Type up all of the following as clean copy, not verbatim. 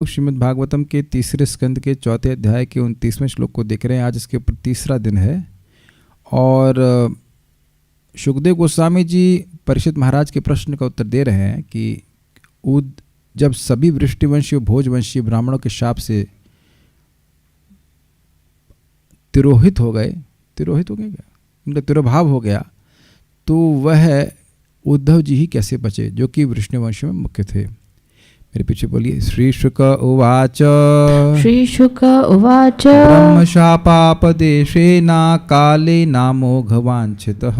श्रीमद् भागवतम के तीसरे स्कंद के चौथे अध्याय के 29वें श्लोक को देख रहे हैं। आज इसके ऊपर तीसरा दिन है और शुकदेव गोस्वामी जी परीक्षित महाराज के प्रश्न का उत्तर दे रहे हैं कि जब सभी वृष्टिवंशी और भोजवंशी ब्राह्मणों के शाप से तिरोहित हो गए क्या उनका तिरोभाव हो गया, तो वह उद्धव जी ही कैसे बचे जो कि वृष्णिवंश में मुख्य थे। मेरे पीछे बोलिए। श्री शुक उवाच ब्रह्मशापापदेशेन कालेन मोघवाञ्छितः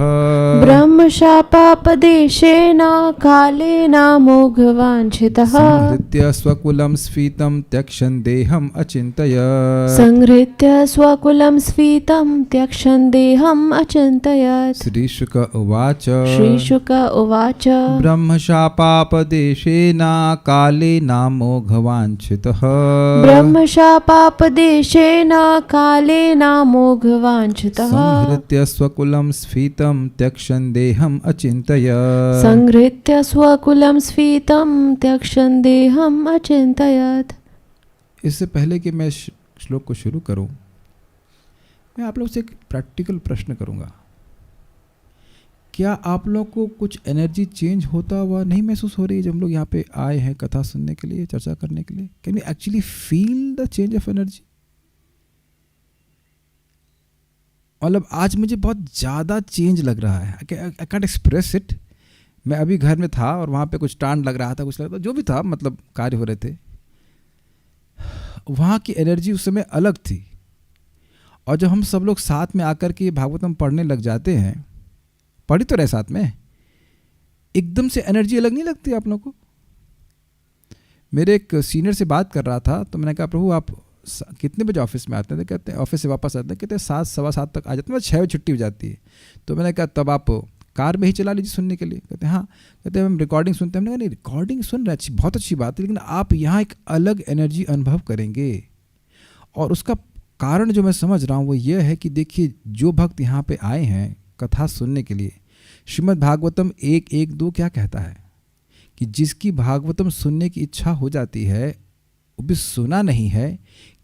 संहृत्य स्वकुलं स्फीतं त्यक्ष्यन् देहम् अचिन्तयत्। श्री शुक उवाच ब्रह्मशापापदेशेन कालेन मोघवाञ्छितः संहृत्य स्वकुलं स्फीतं त्यक्ष्यन् देहम् अचिन्तयत्। इससे पहले कि मैं श्लोक को शुरू करूं, मैं आप लोग से एक प्रैक्टिकल प्रश्न करूंगा। क्या आप लोग को कुछ एनर्जी चेंज होता हुआ नहीं महसूस हो रही है जब हम लोग यहाँ पे आए हैं कथा सुनने के लिए, चर्चा करने के लिए? Can you actually feel the change of energy? मतलब आज मुझे बहुत ज़्यादा चेंज लग रहा है। I can't express it. मैं अभी घर में था और वहाँ पे कुछ टांड लग रहा था, कुछ लग रहा था, जो भी था, मतलब कार्य हो रहे थे। वहाँ की एनर्जी उस समय अलग थी। और जब हम सब लोग साथ में आकर के भागवतम पढ़ने लग जाते हैं, पढ़ी तो रहे साथ में, एकदम से एनर्जी अलग नहीं लगती आप लोगों को? मेरे एक सीनियर से बात कर रहा था तो मैंने कहा, प्रभु आप कितने बजे ऑफिस में आते हैं? तो कहते हैं ऑफिस से वापस आते हैं, कहते हैं 7 सवा 7 तक आ जाते हैं, 6 बजे छुट्टी हो जाती है। तो मैंने कहा तब आप कार में ही चला लीजिए सुनने के लिए। कहते हैं हाँ। कहते हैं हम रिकॉर्डिंग सुनते हैं। हमने कहा नहीं, रिकॉर्डिंग सुन रहे अच्छी, बहुत अच्छी बात है, लेकिन आप यहाँ एक अलग एनर्जी अनुभव करेंगे। और उसका कारण जो मैं समझ रहा हूँ वो ये है कि देखिए, जो भक्त यहाँ पे आए हैं कथा सुनने के लिए, श्रीमद् भागवतम 1:1-2 क्या कहता है कि जिसकी भागवतम सुनने की इच्छा हो जाती है, वो भी सुना नहीं है,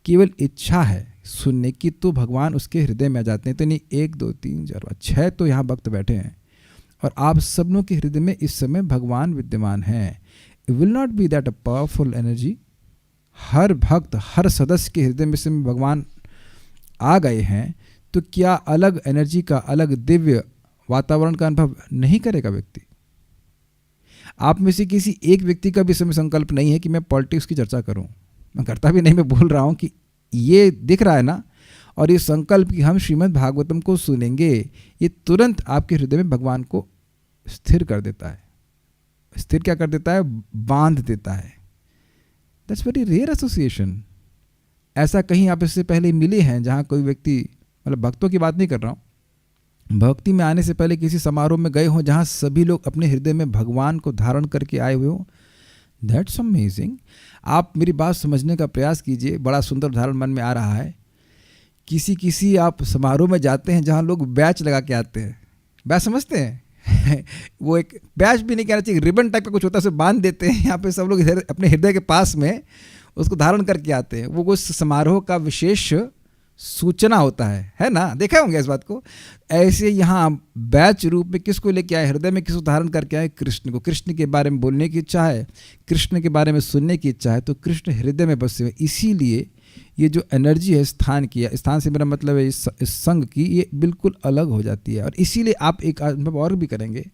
केवल इच्छा है सुनने की, तो भगवान उसके हृदय में आ जाते हैं। तो नहीं 1 2 3 4 5 6 तो यहाँ भक्त बैठे हैं और आप सबनों के हृदय में इस समय भगवान विद्यमान हैं। It will not be that a powerful energy. हर भक्त, हर सदस्य के हृदय में से भगवान आ गए हैं, तो क्या अलग एनर्जी का, अलग दिव्य वातावरण का अनुभव नहीं करेगा व्यक्ति? आप में से किसी एक व्यक्ति का भी समय संकल्प नहीं है कि मैं पॉलिटिक्स की चर्चा करूं। मैं करता भी नहीं, मैं बोल रहा हूं कि ये दिख रहा है ना, और ये संकल्प कि हम श्रीमद् भागवतम को सुनेंगे, ये तुरंत आपके हृदय में भगवान को स्थिर कर देता है। स्थिर क्या कर देता है? बांध देता है। That's very rare association. ऐसा कहीं आप इससे पहले मिले हैं जहां कोई व्यक्ति, मतलब भक्तों की बात नहीं कर रहा हूं, भक्ति में आने से पहले किसी समारोह में गए हों जहां सभी लोग अपने हृदय में भगवान को धारण करके आए हुए हों? That's amazing. आप मेरी बात समझने का प्रयास कीजिए। बड़ा सुंदर उदाहरण मन में आ रहा है। किसी आप समारोह में जाते हैं जहां लोग बैच लगा के आते हैं। बैच समझते हैं? वो एक बैच भी नहीं कहना चाहिए, रिबन टाइप का कुछ होता है, उसे बांध देते हैं। यहाँ पे सब लोग अपने हृदय के पास में उसको धारण करके आते हैं। वो उस समारोह का विशेष सूचना होता है ना? देखा होंगे इस बात को। ऐसे यहाँ बैच रूप में किसको लेके आए? हृदय में किसको धारण करके आए? कृष्ण को। कृष्ण के बारे में बोलने की इच्छा है, कृष्ण के बारे में सुनने की इच्छा है, तो कृष्ण हृदय में बसे हुए। इसीलिए ये जो एनर्जी है स्थान की, स्थान से मेरा मतलब है इस संघ की, ये बिल्कुल अलग हो जाती है। और इसीलिए आप एक अनुभव और भी करेंगे।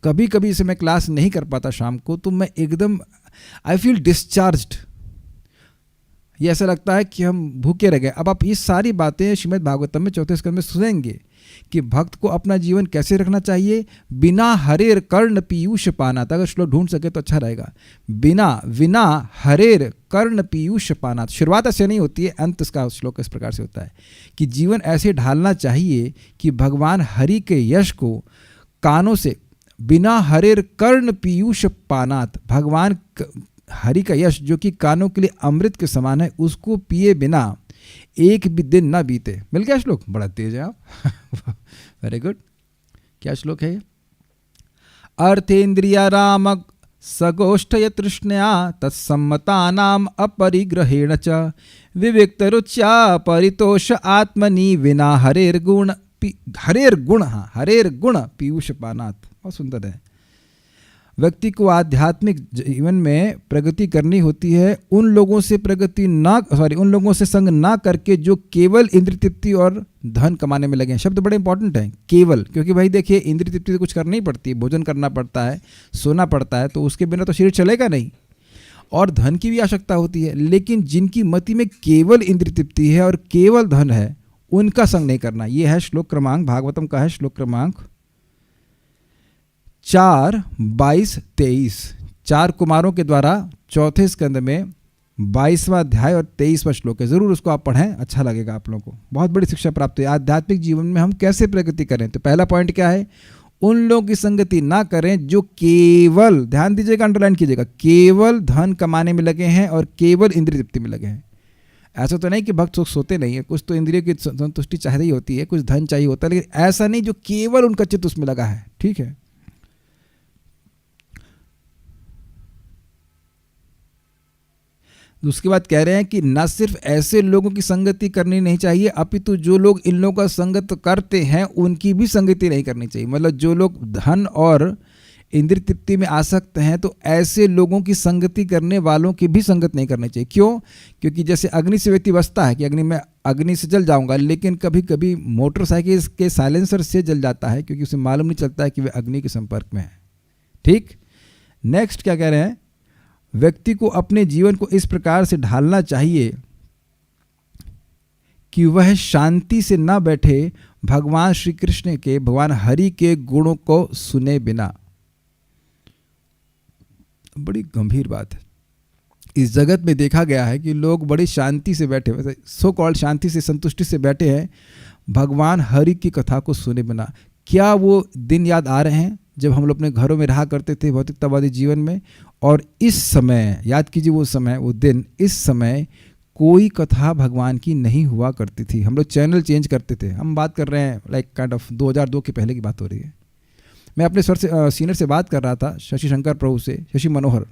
कभी कभी इसे मैं क्लास नहीं कर पाता शाम को, तो मैं एकदम आई फील डिस्चार्ज्ड। ये ऐसा लगता है कि हम भूखे रह गए। अब आप ये सारी बातें श्रीमद् भागवतम में चौथे स्कंद में सुनेंगे कि भक्त को अपना जीवन कैसे रखना चाहिए बिना हरेर कर्ण पीयूष पानात। अगर श्लोक ढूंढ सके तो अच्छा रहेगा। बिना हरेर कर्ण पीयूष पानात। शुरुआत ऐसे नहीं होती है, अंत इसका श्लोक इस प्रकार से होता है कि जीवन ऐसे ढालना चाहिए कि भगवान हरि के यश को कानों से, बिना हरेर कर्ण पीयूष पानात, भगवान हरि का यश जो कि कानों के लिए अमृत के समान है, उसको पिए बिना एक भी दिन ना बीते। मिल गया श्लोक? बड़ा तेज है आप। Very good. क्या श्लोक है? अर्थेन्द्रिया राम सगोष्ठय तृष्णया तत्सम्मतानाम अपरिग्रहेण च विविक्तरुच्या परितोष आत्मनि विना हरेर्गुण हरेर्गुण पीयूष पानात। बहुत सुंदर है। व्यक्ति को आध्यात्मिक जीवन में प्रगति करनी होती है उन लोगों से उन लोगों से संग ना करके जो केवल इंद्रिय तृप्ति और धन कमाने में लगे हैं। शब्द बड़े इंपॉर्टेंट हैं, केवल, क्योंकि भाई देखिए इंद्रिय तृप्ति तो कुछ करनी ही पड़ती है, भोजन करना पड़ता है, सोना पड़ता है, तो उसके बिना तो शरीर चलेगा नहीं, और धन की भी आवश्यकता होती है। लेकिन जिनकी मति में केवल इंद्रिय तृप्ति है और केवल धन है उनका संग नहीं करना। ये है श्लोक क्रमांक, भागवतम का है श्लोक क्रमांक 4, 22, 23। 4 कुमारों के द्वारा चौथे स्कंद में 22वां अध्याय और 23वां श्लोक है। ज़रूर उसको आप पढ़ें, अच्छा लगेगा आप लोगों को। बहुत बड़ी शिक्षा प्राप्त है आध्यात्मिक जीवन में हम कैसे प्रगति करें। तो पहला पॉइंट क्या है, उन लोगों की संगति ना करें जो केवल, ध्यान दीजिएगा, अंडरलाइन कीजिएगा, केवल धन कमाने में लगे हैं और केवल इंद्रिय तृप्ति में लगे हैं। ऐसा तो नहीं कि भक्त सोते नहीं है, कुछ तो इंद्रिय की संतुष्टि चाहिए होती है, कुछ धन चाहिए होता है, लेकिन ऐसा नहीं जो केवल उनका चित्त उसमें लगा है। ठीक है। उसके बाद कह रहे हैं कि न सिर्फ ऐसे लोगों की संगति करनी नहीं चाहिए, अपितु जो लोग इन लोगों का संगत करते हैं उनकी भी संगति नहीं करनी चाहिए। मतलब जो लोग धन और इंद्रिय तृप्ति में आसक्त हैं तो ऐसे लोगों की संगति करने वालों की भी संगत नहीं करनी चाहिए। क्यों? क्योंकि जैसे अग्नि से व्यक्ति बचता है कि अग्नि से जल जाऊंगा, लेकिन कभी कभी मोटरसाइकिल के साइलेंसर से जल जाता है क्योंकि उसे मालूम नहीं चलता है कि वह अग्नि के संपर्क में है। ठीक। नेक्स्ट क्या कह रहे हैं, व्यक्ति को अपने जीवन को इस प्रकार से ढालना चाहिए कि वह शांति से न बैठे भगवान श्री कृष्ण के, भगवान हरि के गुणों को सुने बिना। बड़ी गंभीर बात है। इस जगत में देखा गया है कि लोग बड़ी शांति से बैठे, वैसे सो कॉल्ड शांति से, संतुष्टि से बैठे हैं भगवान हरि की कथा को सुने बिना। क्या वो दिन याद आ रहे हैं जब हम लोग अपने घरों में रहा करते थे भौतिकतावादी जीवन में, और इस समय याद कीजिए वो समय, वो दिन, इस समय कोई कथा भगवान की नहीं हुआ करती थी। हम लोग चैनल चेंज करते थे। हम बात कर रहे हैं लाइक काइंड ऑफ 2002 के पहले की बात हो रही है। मैं अपने सीनियर से बात कर रहा था, शशि शंकर प्रभु से, शशि मनोहर।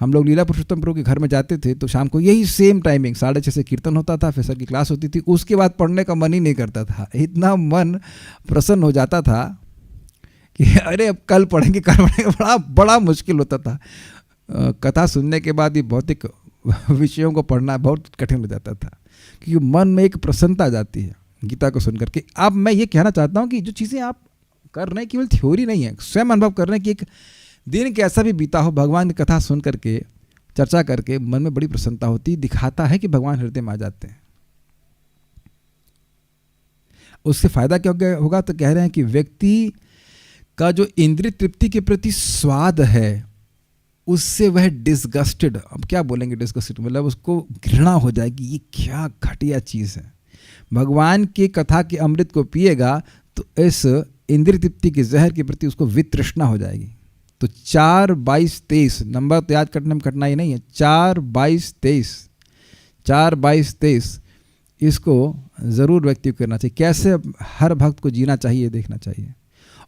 हम लोग लीला पुरुषोत्तम प्रभु के घर में जाते थे तो शाम को यही सेम टाइमिंग 6:30 से कीर्तन होता था, फिर सर की क्लास होती थी। उसके बाद पढ़ने का मन ही नहीं करता था, इतना मन प्रसन्न हो जाता था कि अरे अब कल पढ़ेंगे, बड़ा मुश्किल होता था। कथा सुनने के बाद ये भौतिक विषयों को पढ़ना बहुत कठिन हो जाता था क्योंकि मन में एक प्रसन्नता आ जाती है गीता को सुन करके। अब मैं ये कहना चाहता हूँ कि जो चीज़ें आप कर रहे हैं केवल थ्योरी नहीं है, स्वयं अनुभव कर रहे हैं कि एक दिन कैसा भी बीता हो, भगवान की कथा सुन करके, चर्चा करके मन में बड़ी प्रसन्नता होती, दिखाता है कि भगवान हृदय में आ जाते हैं। उससे फायदा क्या होगा, तो कह रहे हैं कि व्यक्ति का जो इंद्रिय तृप्ति के प्रति स्वाद है उससे वह डिसगस्टेड, अब क्या बोलेंगे डिसगस्टेड, मतलब उसको घृणा हो जाएगी, ये क्या घटिया चीज़ है। भगवान की कथा के अमृत को पिएगा तो इस इंद्रिय तृप्ति के जहर के प्रति उसको वितृष्णा हो जाएगी। तो 4, 22, 23 नंबर तो याद करने में कठिनाई नहीं है। 4, 22, 23 4, 22, 23 इसको ज़रूर व्यक्ति को करना चाहिए। कैसे हर भक्त को जीना चाहिए, देखना चाहिए।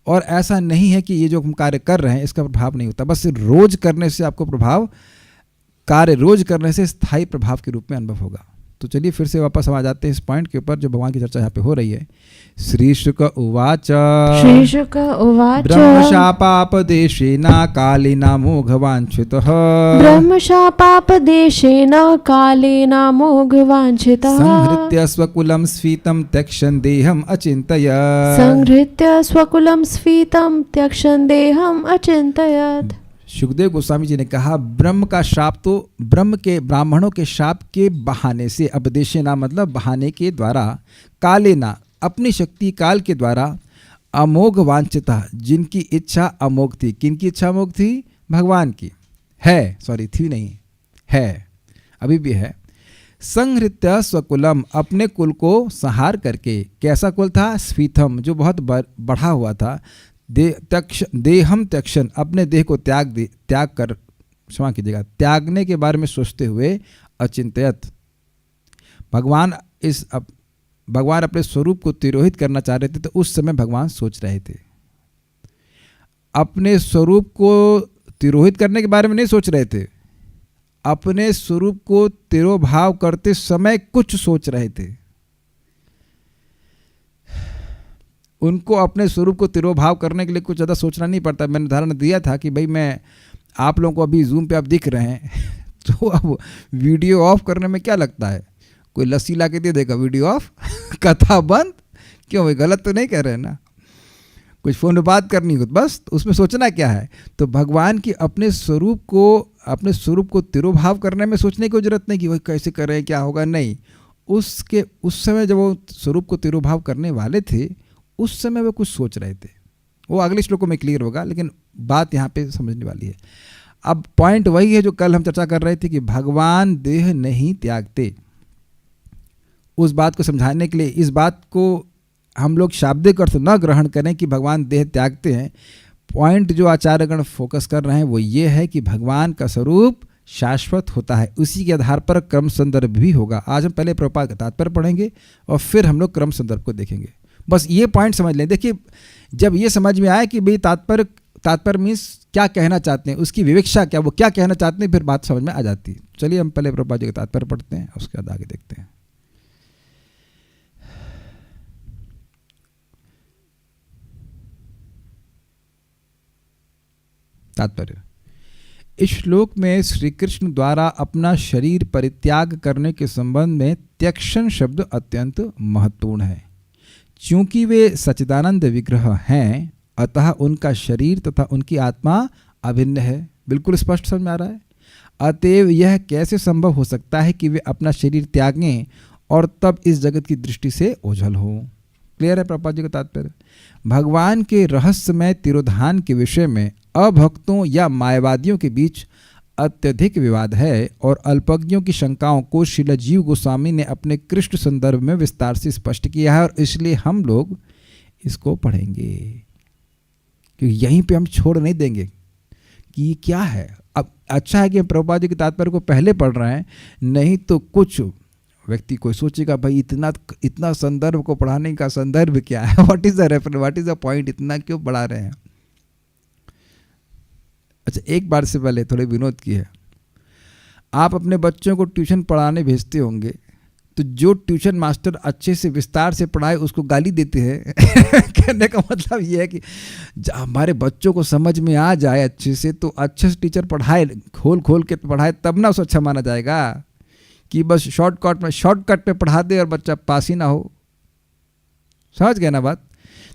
और ऐसा नहीं है कि ये जो हम कार्य कर रहे हैं इसका प्रभाव नहीं होता, बस रोज करने से आपको प्रभाव, कार्य रोज करने से स्थायी प्रभाव के रूप में अनुभव होगा। तो चलिए फिर से वापस हम आ जाते हैं इस पॉइंट के ऊपर जो भगवान की चर्चा यहाँ पे हो रही है। श्री शुक उवाच ब्रह्मशापापदेशेन कालेन मोघवांछितः संहृत्य स्वकुलं स्फीतं त्यक्ष्यन् देहम् अचिन्तयत्। सुखदेव गोस्वामी जी ने कहा ब्रह्म का शाप तो ब्राह्मणों के शाप के बहाने से, अपदेशेना मतलब बहाने के द्वारा, कालेना अपनी शक्ति काल के द्वारा, अमोघ वांछिता जिनकी इच्छा अमोघ थी। किनकी इच्छा अमोघ थी? भगवान की है, सॉरी थी नहीं है, अभी भी है। संहृत्य स्वकुलम अपने कुल को संहार करके, कैसा कुल था? स्फीतम जो बहुत बढ़ा हुआ था। देहम त्यक्शन अपने देह को त्याग कर, क्षमा कीजिएगा, त्यागने के बारे में सोचते हुए, अचिंत्यत भगवान अपने स्वरूप को तिरोहित करना चाह रहे थे, तो उस समय भगवान सोच रहे थे। अपने स्वरूप को तिरोहित करने के बारे में नहीं सोच रहे थे, अपने स्वरूप को तिरोभाव करते समय कुछ सोच रहे थे। उनको अपने स्वरूप को तिरोभाव करने के लिए कुछ ज़्यादा सोचना नहीं पड़ता। मैंने उदाहरण दिया था कि भाई मैं आप लोगों को अभी जूम पे आप दिख रहे हैं तो अब वीडियो ऑफ करने में क्या लगता है, कोई लस्सी ला के दे देगा वीडियो ऑफ कथा बंद, क्यों भाई गलत तो नहीं कह रहे हैं ना, कुछ फ़ोन पे बात करनी हो बस, उसमें सोचना क्या है। तो भगवान की अपने स्वरूप को तिरोभाव करने में सोचने की जरूरत नहीं कि वही कैसे करें क्या होगा, नहीं। उस समय जब वो स्वरूप को तिरोभाव करने वाले थे उस समय वो कुछ सोच रहे थे। वो अगले श्लोकों में क्लियर होगा, लेकिन बात यहाँ पे समझने वाली है। अब पॉइंट वही है जो कल हम चर्चा कर रहे थे कि भगवान देह नहीं त्यागते। उस बात को समझाने के लिए इस बात को हम लोग शाब्दिक अर्थ न ग्रहण करें कि भगवान देह त्यागते हैं। पॉइंट जो आचार्यगण फोकस कर रहे हैं वो ये है कि भगवान का स्वरूप शाश्वत होता है। उसी के आधार पर क्रम संदर्भ भी होगा। आज हम पहले प्रभुपाद का तात्पर्य पढ़ेंगे और फिर हम लोग क्रम संदर्भ को देखेंगे। बस ये पॉइंट समझ लें। देखिए, जब ये समझ में आए कि भाई तात्पर्य मीन्स क्या कहना चाहते हैं, उसकी विवेक्षा क्या, वो क्या कहना चाहते हैं, फिर बात समझ में आ जाती है। चलिए हम पहले प्रभुपाद जी का तात्पर्य पढ़ते हैं, उसके बाद आगे देखते हैं। तात्पर्य। इस श्लोक में श्री कृष्ण द्वारा अपना शरीर परित्याग करने के संबंध में त्यक्षण शब्द अत्यंत महत्वपूर्ण है। चूंकि वे सच्चिदानंद विग्रह हैं, अतः उनका शरीर तथा उनकी आत्मा अभिन्न है। बिल्कुल स्पष्ट समझ में आ रहा है। अतएव यह कैसे संभव हो सकता है कि वे अपना शरीर त्यागें और तब इस जगत की दृष्टि से ओझल हो। क्लियर है प्रभुपाद जी का तात्पर्य। भगवान के रहस्यमय तिरोधान के विषय में अभक्तों या मायावादियों के बीच अत्यधिक विवाद है और अल्पज्ञों की शंकाओं को श्रील जीव गोस्वामी ने अपने कृष्ण संदर्भ में विस्तार से स्पष्ट किया है, और इसलिए हम लोग इसको पढ़ेंगे क्योंकि यहीं पे हम छोड़ नहीं देंगे कि ये क्या है। अब अच्छा है कि हम प्रभुपाद जी के तात्पर्य को पहले पढ़ रहे हैं, नहीं तो कुछ व्यक्ति कोई सोचेगा भाई इतना संदर्भ को पढ़ाने का संदर्भ क्या है, what is the reference, what is the point, इतना क्यों पढ़ा रहे हैं। अच्छा, एक बार से पहले थोड़े विनोद की है। आप अपने बच्चों को ट्यूशन पढ़ाने भेजते होंगे तो जो ट्यूशन मास्टर अच्छे से विस्तार से पढ़ाए उसको गाली देते हैं कहने का मतलब ये है कि हमारे बच्चों को समझ में आ जाए अच्छे से, तो अच्छे से टीचर पढ़ाए, खोल के पढ़ाए, तब ना उसे अच्छा माना जाएगा कि बस शॉर्टकट में पढ़ा दे और बच्चा पास ही ना हो। समझ गए ना बात।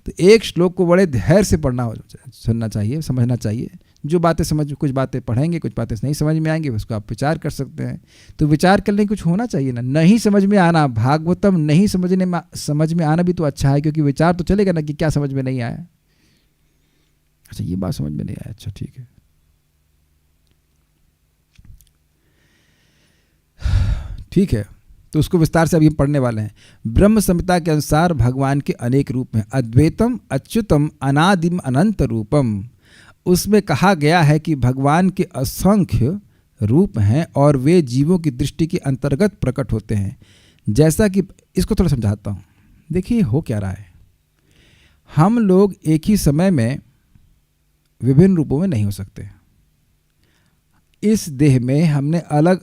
तो एक श्लोक को बड़े धैर्य से सुनना चाहिए, समझना चाहिए। जो बातें कुछ बातें पढ़ेंगे, कुछ बातें नहीं समझ में आएंगे, उसको आप विचार कर सकते हैं। तो विचार करने कुछ होना चाहिए ना। नहीं समझ में आना, भागवतम नहीं समझ में आना भी तो अच्छा है, क्योंकि विचार तो चलेगा ना कि क्या समझ में नहीं आया। अच्छा, ये बात समझ में नहीं आया, अच्छा ठीक है। ठीक है, तो उसको विस्तार से अभी हम पढ़ने वाले हैं। ब्रह्म संहिता के अनुसार भगवान के अनेक रूप हैं। अद्वैतम, अच्युतम, अनादिम, अनंत रूपम। उसमें कहा गया है कि भगवान के असंख्य रूप हैं और वे जीवों की दृष्टि के अंतर्गत प्रकट होते हैं। जैसा कि इसको थोड़ा समझाता हूँ। देखिए हो क्या रहा है, हम लोग एक ही समय में विभिन्न रूपों में नहीं हो सकते। इस देह में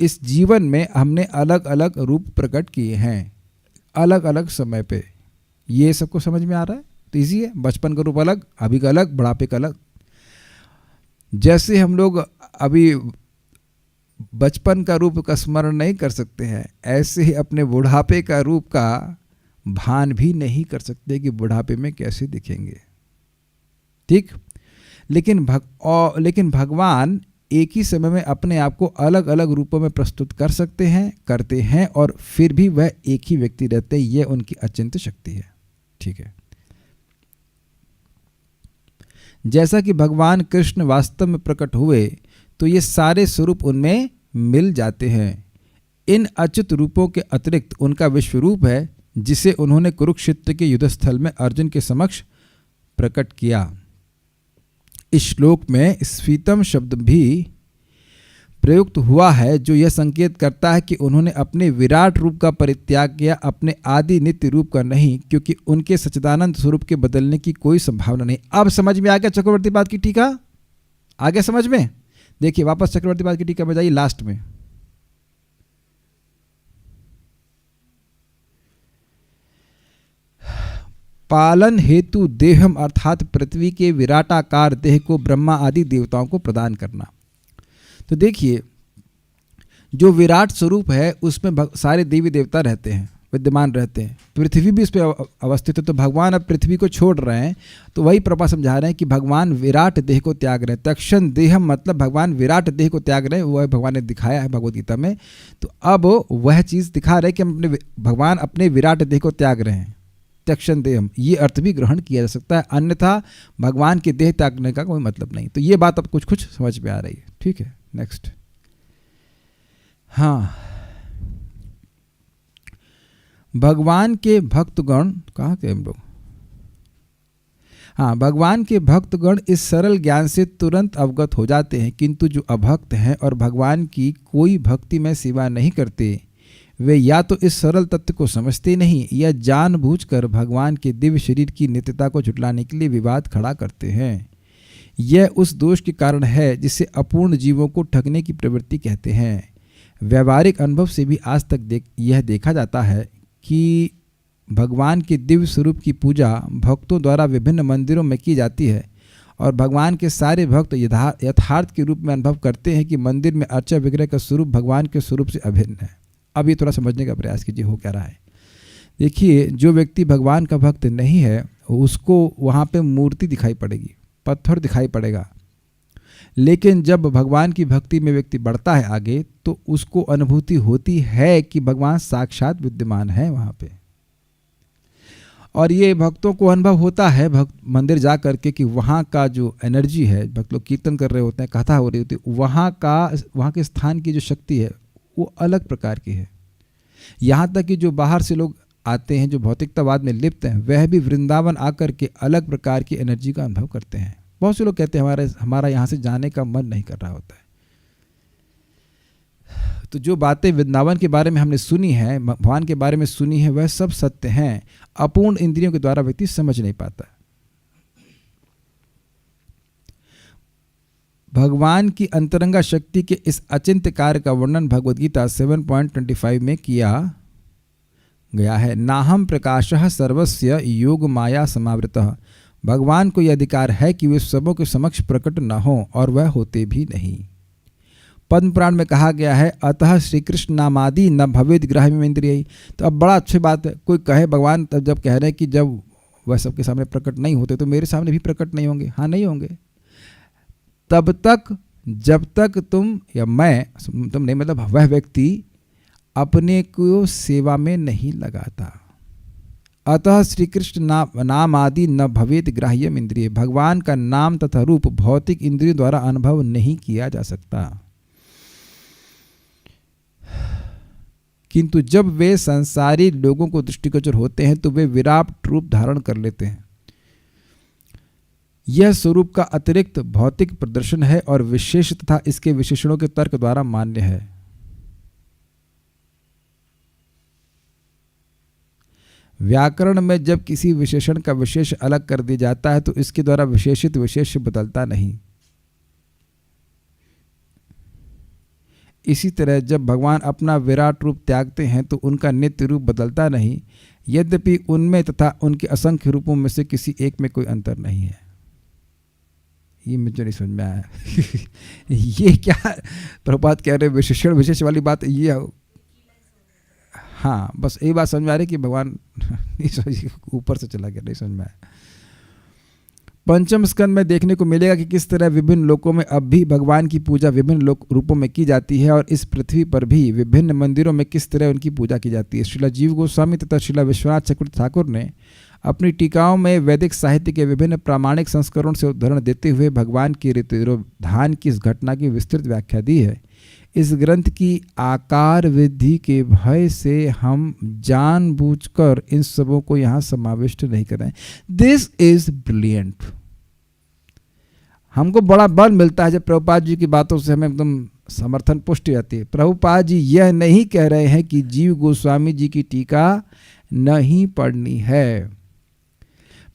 इस जीवन में हमने अलग अलग रूप प्रकट किए हैं, अलग अलग समय पे। ये सबको समझ में आ रहा है तो इजी है। बचपन का रूप अलग, अभी का अलग, बुढ़ापे का अलग। जैसे हम लोग अभी बचपन का रूप का स्मरण नहीं कर सकते हैं, ऐसे ही अपने बुढ़ापे का रूप का भान भी नहीं कर सकते कि बुढ़ापे में कैसे दिखेंगे। ठीक, लेकिन भगवान एक ही समय में अपने आप को अलग अलग रूपों में प्रस्तुत करते हैं और फिर भी वह एक ही व्यक्ति रहते हैं। यह उनकी अचिंत्य शक्ति है। ठीक है, जैसा कि भगवान कृष्ण वास्तव में प्रकट हुए तो ये सारे स्वरूप उनमें मिल जाते हैं। इन अच्युत रूपों के अतिरिक्त उनका विश्व रूप है, जिसे उन्होंने कुरुक्षेत्र के युद्धस्थल में अर्जुन के समक्ष प्रकट किया। इस श्लोक में स्फीतम शब्द भी प्रयुक्त हुआ है, जो यह संकेत करता है कि उन्होंने अपने विराट रूप का परित्याग किया, अपने आदि नित्य रूप का नहीं, क्योंकि उनके सच्चिदानंद स्वरूप के बदलने की कोई संभावना नहीं। अब समझ में आ गया चक्रवर्ती बात की टीका? आगे समझ में? देखिए वापस चक्रवर्ती पाद की टीका में जाइए, लास्ट में पालन हेतु देहम अर्थात पृथ्वी के विराटाकार देह को ब्रह्मा आदि देवताओं को प्रदान करना। तो देखिए जो विराट स्वरूप है उसमें सारे देवी देवता रहते हैं, विद्यमान रहते हैं, पृथ्वी भी उस पर अवस्थित है। तो भगवान अब पृथ्वी को छोड़ रहे हैं, तो वही प्रभा समझा रहे हैं कि भगवान विराट देह को त्याग रहे हैं। तक्षण देहम मतलब भगवान विराट देह को त्याग रहे हैं, वह भगवान ने दिखाया है भगवद गीता में। तो अब वह चीज़ दिखा रहे हैं कि हम अपने भगवान अपने विराट देह को त्याग रहे हैं, तक्षण देहम, ये अर्थ भी ग्रहण किया जा सकता है, अन्यथा भगवान के देह त्यागने का कोई मतलब नहीं। तो ये बात अब कुछ कुछ समझ में आ रही है, ठीक है। नेक्स्ट, हाँ, भगवान के भक्तगण, कहाँ थे हम लोग? हाँ, भगवान के भक्तगण इस सरल ज्ञान से तुरंत अवगत हो जाते हैं, किंतु जो अभक्त हैं और भगवान की कोई भक्ति में सेवा नहीं करते, वे या तो इस सरल तत्व को समझते नहीं या जानबूझकर भगवान के दिव्य शरीर की नित्यता को झुटलाने के लिए विवाद खड़ा करते हैं। यह उस दोष के कारण है जिसे अपूर्ण जीवों को ठगने की प्रवृत्ति कहते हैं। व्यावहारिक अनुभव से भी आज तक यह देखा जाता है कि भगवान के दिव्य स्वरूप की पूजा भक्तों द्वारा विभिन्न मंदिरों में की जाती है और भगवान के सारे भक्त यथार्थ के रूप में अनुभव करते हैं कि मंदिर में अर्चा विग्रह का स्वरूप भगवान के स्वरूप से अभिन्न है। अब ये थोड़ा समझने का प्रयास कीजिए हो क्या रहा है। देखिए, जो व्यक्ति भगवान का भक्त नहीं है उसको वहाँ पे मूर्ति दिखाई पड़ेगी, पत्थर दिखाई पड़ेगा, लेकिन जब भगवान की भक्ति में व्यक्ति बढ़ता है आगे तो उसको अनुभूति होती है कि भगवान साक्षात विद्यमान है वहाँ पे। और ये भक्तों को अनुभव होता है भक्त मंदिर जा करके कि वहाँ का जो एनर्जी है, भक्त लोग कीर्तन कर रहे होते हैं, कथा हो रही होती है, वहाँ के स्थान की जो शक्ति है वो अलग प्रकार की है। यहाँ तक कि जो बाहर से लोग आते हैं जो भौतिकतावाद में लिप्त हैं, वह भी वृंदावन आकर के अलग प्रकार की एनर्जी का अनुभव करते हैं। बहुत से लोग कहते हैं हमारा यहाँ से जाने का मन नहीं कर रहा होता है। तो जो बातें वृंदावन के बारे में हमने सुनी है, भगवान के बारे में सुनी है, वह सब सत्य हैं, अपूर्ण इंद्रियों के द्वारा व्यक्ति समझ नहीं पाता। भगवान की अंतरंगा शक्ति के इस अचिंत्य कार्य का वर्णन भगवद गीता 7.25 में किया गया है। नाहम प्रकाशः सर्वस्य योग माया समावृतः। भगवान को यह अधिकार है कि वे सबों के समक्ष प्रकट न हो और वह होते भी नहीं। पद्म पुराण में कहा गया है, अतः श्री कृष्ण नामादि न भवेद ग्राह्यम इंद्रिय। तो अब बड़ा अच्छी बात है, कोई कहे भगवान तब जब कह रहे हैं कि जब वह सबके सामने प्रकट नहीं होते तो मेरे सामने भी प्रकट नहीं होंगे। हाँ, नहीं होंगे तब तक जब तक तुम या मैं, तुम नहीं मतलब वह व्यक्ति अपने को सेवा में नहीं लगाता। अतः श्री कृष्ण नाम आदि न भवेत ग्राह्यम इंद्रिय। भगवान का नाम तथा रूप भौतिक इंद्रियों द्वारा अनुभव नहीं किया जा सकता, किंतु जब वे संसारी लोगों को दृष्टिगोचर होते हैं तो वे विराट रूप धारण कर लेते हैं। यह स्वरूप का अतिरिक्त भौतिक प्रदर्शन है और विशेष तथा इसके विशेषणों के तर्क द्वारा मान्य है। व्याकरण में जब किसी विशेषण का विशेष अलग कर दिया जाता है तो इसके द्वारा विशेषित विशेष बदलता नहीं। इसी तरह जब भगवान अपना विराट रूप त्यागते हैं तो उनका नित्य रूप बदलता नहीं, यद्यपि उनमें तथा उनके असंख्य रूपों में से किसी एक में कोई अंतर नहीं है। ये मुझे नहीं समझ में आया। ये क्या प्रभुपाद कह रहे विशेषण विशेष वाली बात ये? हाँ, बस यही बात समझ में आ रही कि भगवान ऊपर से चला गया, नहीं समझ में आया। पंचम स्कंद में देखने को मिलेगा कि किस तरह विभिन्न लोकों में अब भी भगवान की पूजा विभिन्न रूपों में की जाती है और इस पृथ्वी पर भी विभिन्न मंदिरों में किस तरह उनकी पूजा की जाती है। श्रीला जीव गोस्वामी तथा श्रीला विश्वनाथ चक्रवर्ती ठाकुर ने अपनी टीकाओं में वैदिक साहित्य के विभिन्न प्रामाणिक संस्करणों से उदाहरण देते हुए भगवान की ऋतुधान की इस घटना की विस्तृत व्याख्या दी है। इस ग्रंथ की आकार वृद्धि के भय से हम जानबूझकर इन सबों को यहाँ समाविष्ट नहीं कर रहे हैं। This is brilliant. हमको बड़ा बल मिलता है जब प्रभुपाद जी की बातों से हमें एकदम समर्थन पुष्टि आती है। प्रभुपाद जी यह नहीं कह रहे हैं कि जीव गोस्वामी जी की टीका नहीं पढ़नी है।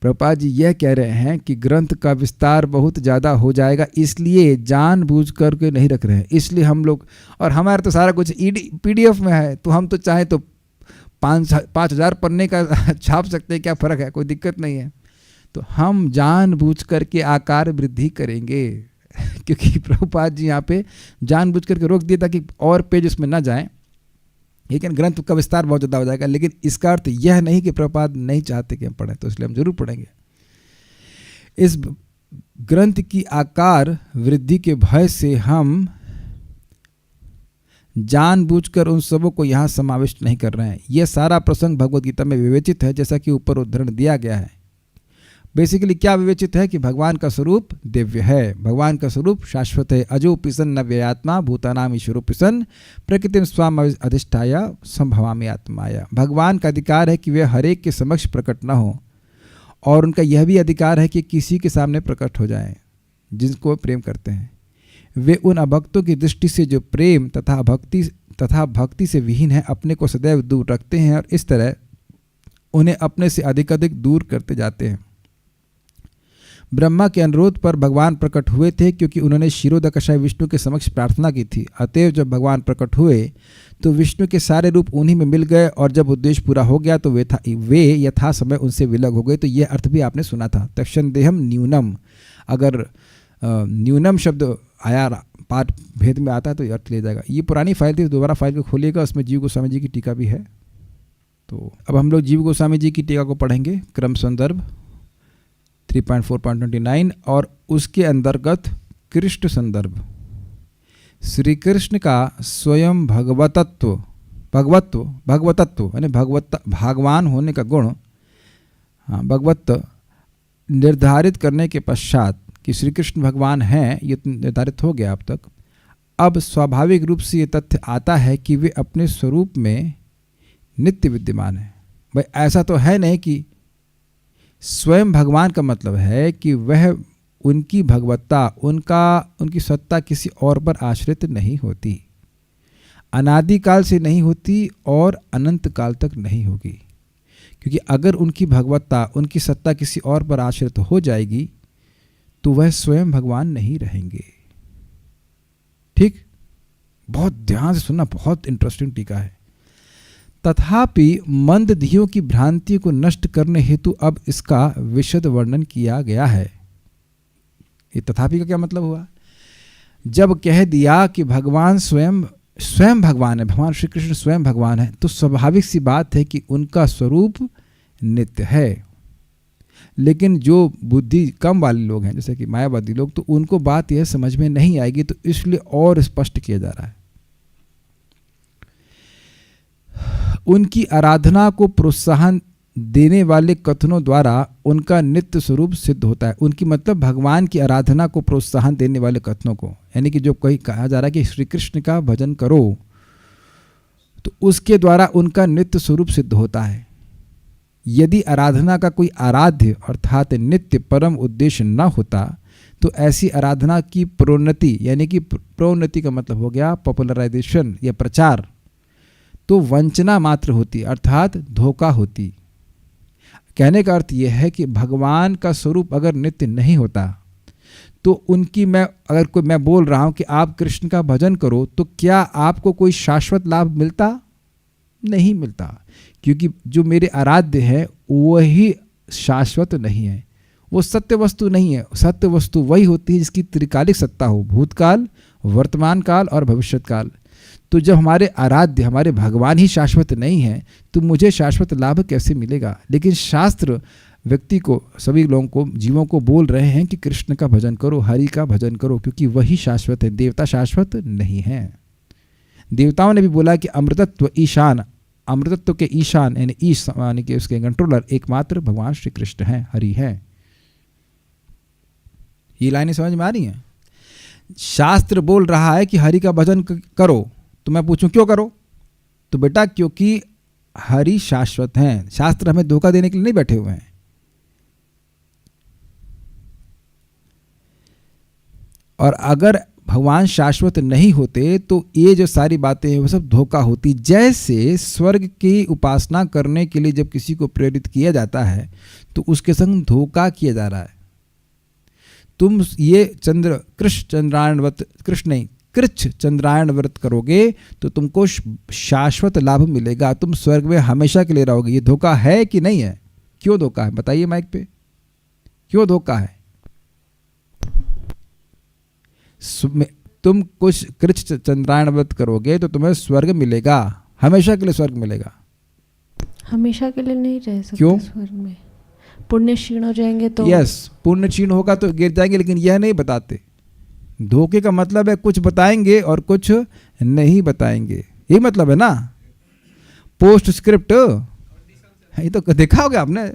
प्रभुपाद जी यह कह रहे हैं कि ग्रंथ का विस्तार बहुत ज़्यादा हो जाएगा, इसलिए जानबूझ कर के नहीं रख रहे हैं। इसलिए हम लोग, और हमारा तो सारा कुछ PDF में है, तो हम तो चाहे तो 5,000 पन्ने का छाप सकते हैं, क्या फ़र्क है, कोई दिक्कत नहीं है। तो हम जानबूझ करके आकार वृद्धि करेंगे क्योंकि प्रभुपाद जी यहाँ पे जानबूझ करके रोक दिए ताकि और पेज उसमें ना जाएं, लेकिन ग्रंथ का विस्तार बहुत ज़्यादा हो जाएगा। लेकिन इसका अर्थ यह नहीं कि प्रभुपाद नहीं चाहते कि हम पढ़ें, तो इसलिए हम जरूर पढ़ेंगे। इस ग्रंथ की आकार वृद्धि के भय से हम जानबूझकर उन सबों को यहाँ समाविष्ट नहीं कर रहे हैं। यह सारा प्रसंग भगवद गीता में विवेचित है, जैसा कि ऊपर उदाहरण दिया गया है। बेसिकली क्या विवेचित है कि भगवान का स्वरूप दिव्य है, भगवान का स्वरूप शाश्वत है। अजो पिसन नव्ययात्मा भूतानाम ईश्वरो पिसन प्रकृतिम स्वाम अधिष्ठाया संभवामि आत्माया। भगवान का अधिकार है कि वे हरेक के समक्ष प्रकट न हो, और उनका यह भी अधिकार है कि किसी के सामने प्रकट हो जाएं जिनको प्रेम करते हैं। वे उन अभक्तों की दृष्टि से जो प्रेम तथा भक्ति से विहीन है, अपने को सदैव दूर रखते हैं, और इस तरह उन्हें अपने से अधिक दूर करते जाते हैं। ब्रह्मा के अनुरोध पर भगवान प्रकट हुए थे, क्योंकि उन्होंने क्षीरोदकशाय विष्णु के समक्ष प्रार्थना की थी। अतएव जब भगवान प्रकट हुए तो विष्णु के सारे रूप उन्हीं में मिल गए, और जब उद्देश्य पूरा हो गया तो वे यथा समय उनसे विलग हो गए। तो यह अर्थ भी आपने सुना था, तक्षण देहम न्यूनम। अगर न्यूनम शब्द आया पाठ भेद में आता है तो अर्थ ले जाएगा। ये पुरानी फाइल थी, दोबारा फाइल को खोलिएगा, उसमें जीव गोस्वामी जी की टीका भी है। तो अब हम लोग जीव गोस्वामी जी की टीका को पढ़ेंगे, क्रम संदर्भ 3.4.29, और उसके अंतर्गत कृष्ण संदर्भ। श्री कृष्ण का स्वयं भगवतत्व यानी भगवान होने का गुण, भगवत निर्धारित करने के पश्चात कि श्री कृष्ण भगवान हैं, ये निर्धारित हो गया अब तक। अब स्वाभाविक रूप से ये तथ्य आता है कि वे अपने स्वरूप में नित्य विद्यमान हैं। भाई ऐसा तो है नहीं कि स्वयं भगवान का मतलब है कि वह उनकी भगवत्ता, उनकी सत्ता किसी और पर आश्रित नहीं होती, अनादिकाल से नहीं होती और अनंत काल तक नहीं होगी। क्योंकि अगर उनकी भगवत्ता, उनकी सत्ता किसी और पर आश्रित हो जाएगी तो वह स्वयं भगवान नहीं रहेंगे। ठीक, बहुत ध्यान से सुनना, बहुत इंटरेस्टिंग टीका है। तथापि मंदधियों की भ्रांति को नष्ट करने हेतु अब इसका विशद वर्णन किया गया है। ये तथापि का क्या मतलब हुआ? जब कह दिया कि भगवान स्वयं भगवान है, भगवान श्री कृष्ण स्वयं भगवान है, तो स्वाभाविक सी बात है कि उनका स्वरूप नित्य है। लेकिन जो बुद्धि कम वाले लोग हैं, जैसे कि मायावादी लोग, तो उनको बात यह समझ में नहीं आएगी, तो इसलिए और स्पष्ट किया जा रहा है। उनकी आराधना को प्रोत्साहन देने वाले कथनों द्वारा उनका नित्य स्वरूप सिद्ध होता है। उनकी मतलब भगवान की आराधना को प्रोत्साहन देने वाले कथनों को, यानी कि जो कहीं कहा जा रहा है कि श्री कृष्ण का भजन करो, तो उसके द्वारा उनका नित्य स्वरूप सिद्ध होता है। यदि आराधना का कोई आराध्य अर्थात नित्य परम उद्देश्य न होता तो ऐसी आराधना की प्रोन्नति, यानी कि प्रोन्नति का मतलब हो गया पॉपुलराइजेशन या प्रचार, तो वंचना मात्र होती, अर्थात धोखा होती। कहने का अर्थ यह है कि भगवान का स्वरूप अगर नित्य नहीं होता तो उनकी मैं बोल रहा हूं कि आप कृष्ण का भजन करो, तो क्या आपको कोई शाश्वत लाभ मिलता? नहीं मिलता, क्योंकि जो मेरे आराध्य है वही शाश्वत नहीं है, वो सत्य वस्तु नहीं है। सत्य वस्तु वही होती है जिसकी त्रिकालिक सत्ता हो, भूतकाल, वर्तमान काल और भविष्यत काल। तो जब हमारे आराध्य, हमारे भगवान ही शाश्वत नहीं है, तो मुझे शाश्वत लाभ कैसे मिलेगा? लेकिन शास्त्र व्यक्ति को, सभी लोगों को, जीवों को बोल रहे हैं कि कृष्ण का भजन करो, हरि का भजन करो, क्योंकि वही शाश्वत है। देवता शाश्वत नहीं है। देवताओं ने भी बोला कि अमृतत्व ईशान, अमृतत्व के ईशान यानी कि उसके कंट्रोलर एकमात्र भगवान श्री कृष्ण हैं, हरि हैं। ये लाइनें समझ में आ रही हैं? शास्त्र बोल रहा है कि हरि का भजन करो, तो मैं पूछूं क्यों करो? तो बेटा क्योंकि हरि शाश्वत हैं। शास्त्र हमें धोखा देने के लिए नहीं बैठे हुए हैं। और अगर भगवान शाश्वत नहीं होते तो ये जो सारी बातें हैं वो सब धोखा होती। जैसे स्वर्ग की उपासना करने के लिए जब किसी को प्रेरित किया जाता है तो उसके संग धोखा किया जा रहा है। तुम ये कृष्ण चंद्रायण व्रत करोगे तो तुमको शाश्वत लाभ मिलेगा, तुम स्वर्ग में हमेशा के लिए रहोगे। ये धोखा है कि नहीं है? क्यों धोखा है बताइए माइक पे, क्यों धोखा है? तुम कुछ कृष्ण चंद्रायण व्रत करोगे तो तुम्हें स्वर्ग मिलेगा, हमेशा के लिए स्वर्ग मिलेगा। हमेशा के लिए नहीं रह सकते क्यों? स्वर्ग में पुण्य क्षीण हो जाएंगे तो। यस, पुण्य क्षीण होगा तो गिर जाएंगे, लेकिन यह नहीं बताते। धोखे का मतलब है कुछ बताएंगे और कुछ नहीं बताएंगे, यही मतलब है ना। पोस्ट स्क्रिप्ट ये तो देखा होगा आपने,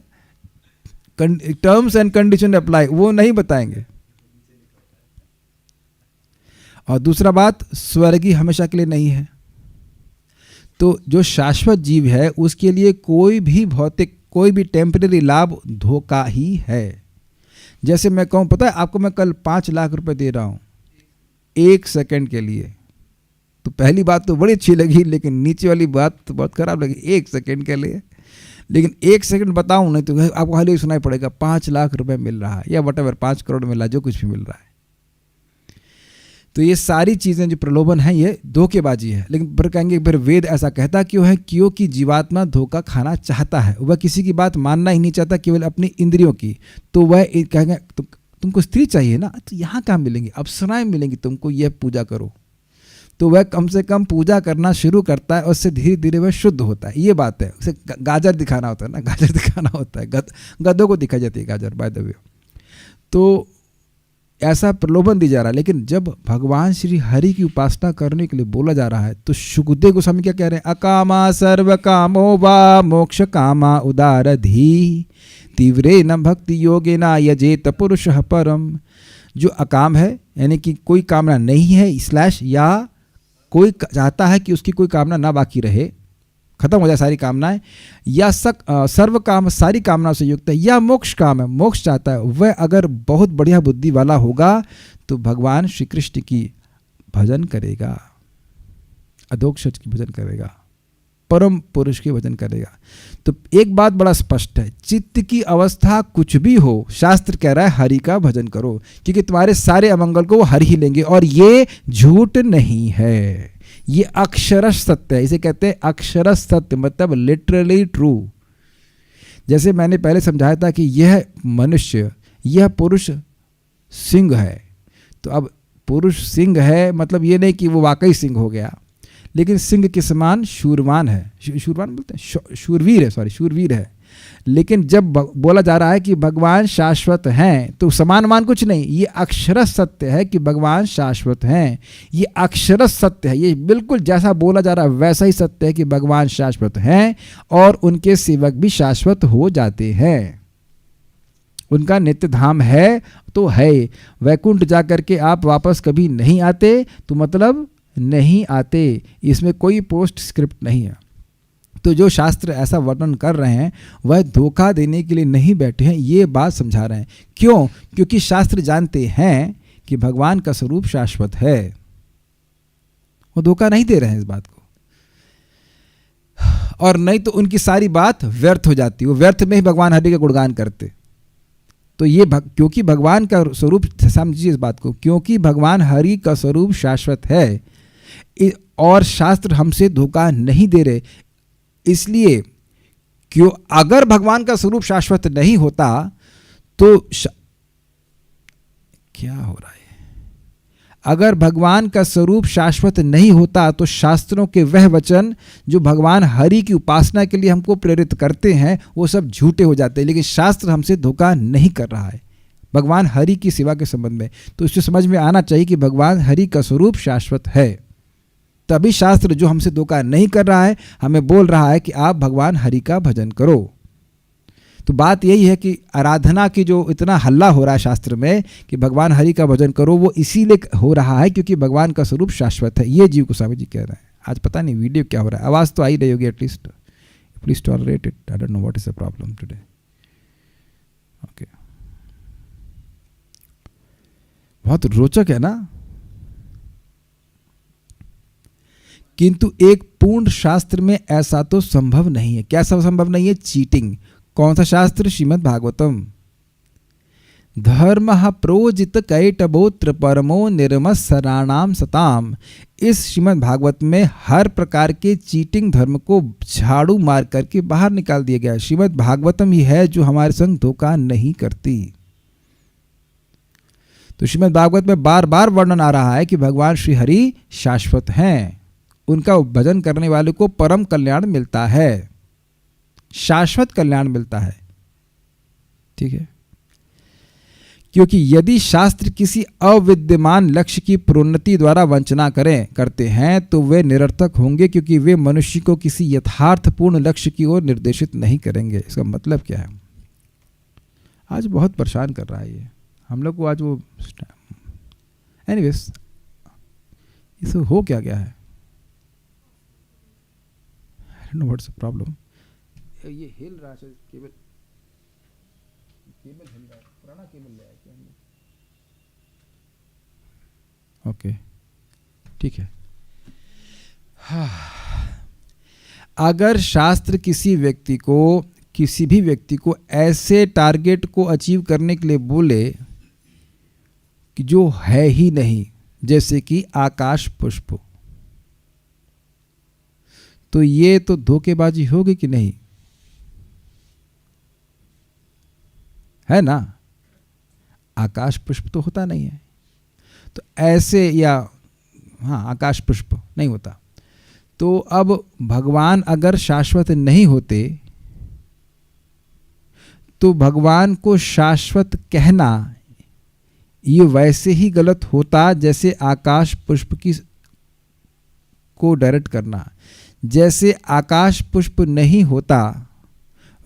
टर्म्स एंड कंडीशन अप्लाई, वो नहीं बताएंगे। और दूसरा बात, स्वर्गीय हमेशा के लिए नहीं है। तो जो शाश्वत जीव है उसके लिए कोई भी भौतिक, कोई भी टेम्परेरी लाभ धोखा ही है। जैसे मैं कहूँ, पता है आपको, मैं कल 5 लाख रुपए दे रहा हूँ 1 सेकंड के लिए, तो पहली बात तो बड़ी अच्छी लगी, लेकिन नीचे वाली बात तो बहुत खराब लगी। 1 सेकंड के लिए, लेकिन 1 सेकंड बताऊँ नहीं तो आपको हाल ही सुनाई पड़ेगा 5 लाख रुपए मिल रहा है, या वटेवर 5 करोड़ मिल रहा है, जो कुछ भी मिल रहा है। तो ये सारी चीज़ें जो प्रलोभन है ये धोखेबाजी है। लेकिन फिर कहेंगे फिर वेद ऐसा कहता क्यों है? क्योंकि जीवात्मा धोखा खाना चाहता है, वह किसी की बात मानना ही नहीं चाहता, केवल अपनी इंद्रियों की। तो वह कहेंगे तुमको स्त्री चाहिए ना, तो यहाँ कहाँ मिलेंगी, अप्सराएं मिलेंगी तुमको, यह पूजा करो। तो वह कम से कम पूजा करना शुरू करता है और उससे धीरे धीरे वह शुद्ध होता है। ये बात है। उसे गाजर दिखाना होता है ना, गाजर दिखाना होता है, गधों को दिखाई जाती है गाजर, बाय द वे। तो ऐसा प्रलोभन दी जा रहा है। लेकिन जब भगवान श्री हरि की उपासना करने के लिए बोला जा रहा है तो शुकदेव गोस्वामी क्या कह रहे हैं? अकामा सर्व कामो वा मोक्ष कामा उदारधी तीव्रे न भक्ति योगे न यजेत पुरुष परम। जो अकाम है यानी कि कोई कामना नहीं है स्लैश, या कोई चाहता है कि उसकी कोई कामना ना बाकी रहे, खत्म हो जाए सारी कामनाएं, या सर्व काम सारी कामनाओं से युक्त है, या मोक्ष काम है, मोक्ष चाहता है, वह अगर बहुत बढ़िया बुद्धि वाला होगा तो भगवान श्री कृष्ण की भजन करेगा, अधोक्षज की भजन करेगा, परम पुरुष की भजन करेगा। तो एक बात बड़ा स्पष्ट है, चित्त की अवस्था कुछ भी हो, शास्त्र कह रहा है हरि का भजन करो, क्योंकि तुम्हारे सारे अमंगल को वो हरि ही लेंगे। और ये झूठ नहीं है, ये अक्षरश सत्य है। इसे कहते हैं अक्षरश सत्य, मतलब लिटरली ट्रू। जैसे मैंने पहले समझाया था कि यह मनुष्य, यह पुरुष सिंह है, तो अब पुरुष सिंह है मतलब ये नहीं कि वो वाकई सिंह हो गया, लेकिन सिंह के समान शूरवान है, शूरवान बोलते हैं, शूरवीर है, सॉरी शूरवीर है। लेकिन जब बोला जा रहा है कि भगवान शाश्वत हैं, तो समान कुछ नहीं, ये अक्षरश सत्य है कि भगवान शाश्वत हैं। ये अक्षरश सत्य है, ये बिल्कुल जैसा बोला जा रहा है वैसा ही सत्य है कि भगवान शाश्वत हैं और उनके सेवक भी शाश्वत हो जाते हैं। उनका नित्य धाम है तो है, वैकुंठ जाकर के आप वापस कभी नहीं आते, तो मतलब नहीं आते, इसमें कोई पोस्ट स्क्रिप्ट नहीं है। तो जो शास्त्र ऐसा वर्णन कर रहे हैं वह धोखा देने के लिए नहीं बैठे हैं, ये बात समझा रहे हैं। क्यों? क्योंकि शास्त्र जानते हैं कि भगवान का स्वरूप शाश्वत है, वो धोखा नहीं दे रहे हैं इस बात को, और नहीं तो उनकी सारी बात व्यर्थ हो जाती, वो व्यर्थ में ही भगवान हरि का गुणगान करते। तो ये क्योंकि भगवान का स्वरूप, समझिए इस बात को, क्योंकि भगवान हरि का स्वरूप शाश्वत है और शास्त्र हमसे धोखा नहीं दे रहे, इसलिए क्यों अगर भगवान का स्वरूप शाश्वत नहीं होता तो क्या हो रहा है, अगर भगवान का स्वरूप शाश्वत नहीं होता तो शास्त्रों के वह वचन जो भगवान हरि की उपासना के लिए हमको प्रेरित करते हैं वो सब झूठे हो जाते हैं। लेकिन शास्त्र हमसे धोखा नहीं कर रहा है भगवान हरि की सेवा के संबंध में। तो इससे समझ में आना चाहिए कि भगवान हरि का स्वरूप शाश्वत है, तभी शास्त्र जो हमसे धोखा नहीं कर रहा है हमें बोल रहा है कि आप भगवान हरि का भजन करो। तो बात यही है कि आराधना की जो इतना हल्ला हो रहा है शास्त्र में कि भगवान हरि का भजन करो, वो इसीलिए हो रहा है क्योंकि भगवान का स्वरूप शाश्वत है। ये जीव गोस्वामी जी कह रहे हैं। आज पता नहीं वीडियो क्या हो रहा है, आवाज़ तो आई रही होगी at least, please tolerate it, I don't know what is the problem today. Okay, बहुत रोचक है ना। किंतु एक पूर्ण शास्त्र में ऐसा तो संभव नहीं है। क्या सब संभव नहीं है? चीटिंग। कौन सा शास्त्र? श्रीमद् भागवतम। धर्म प्रोजित कैटबोत्र परमो निर्मत्सराणाम सताम। इस श्रीमद् भागवत में हर प्रकार के चीटिंग धर्म को झाड़ू मार करके बाहर निकाल दिया गया। श्रीमद् भागवतम ही है जो हमारे संग धोखा नहीं करती। तो श्रीमद् भागवत में बार बार वर्णन आ रहा है कि भगवान श्री हरि शाश्वत हैं, उनका भजन करने वाले को परम कल्याण मिलता है, शाश्वत कल्याण मिलता है। ठीक है, क्योंकि यदि शास्त्र किसी अविद्यमान लक्ष्य की प्रोन्नति द्वारा वंचना करते हैं तो वे निरर्थक होंगे, क्योंकि वे मनुष्य को किसी यथार्थपूर्ण लक्ष्य की ओर निर्देशित नहीं करेंगे। इसका मतलब क्या है? आज बहुत परेशान कर रहा है ये हम लोग को। आज वो एनीवेज इसे हो क्या गया है? I don't know what's the problem. ये हिल रहा है केबल हिल रहा है, पुराना केबल ले आया क्या हमने? ओके ठीक है। अगर शास्त्र किसी भी व्यक्ति को ऐसे टारगेट को अचीव करने के लिए बोले कि जो है ही नहीं, जैसे कि आकाश पुष्प, तो ये तो धोखेबाजी होगी कि नहीं? है ना? आकाश पुष्प तो होता नहीं है। तो ऐसे, या हाँ, आकाश पुष्प नहीं होता। तो अब भगवान अगर शाश्वत नहीं होते तो भगवान को शाश्वत कहना ये वैसे ही गलत होता जैसे आकाश पुष्प को डायरेक्ट करना। जैसे आकाश पुष्प नहीं होता,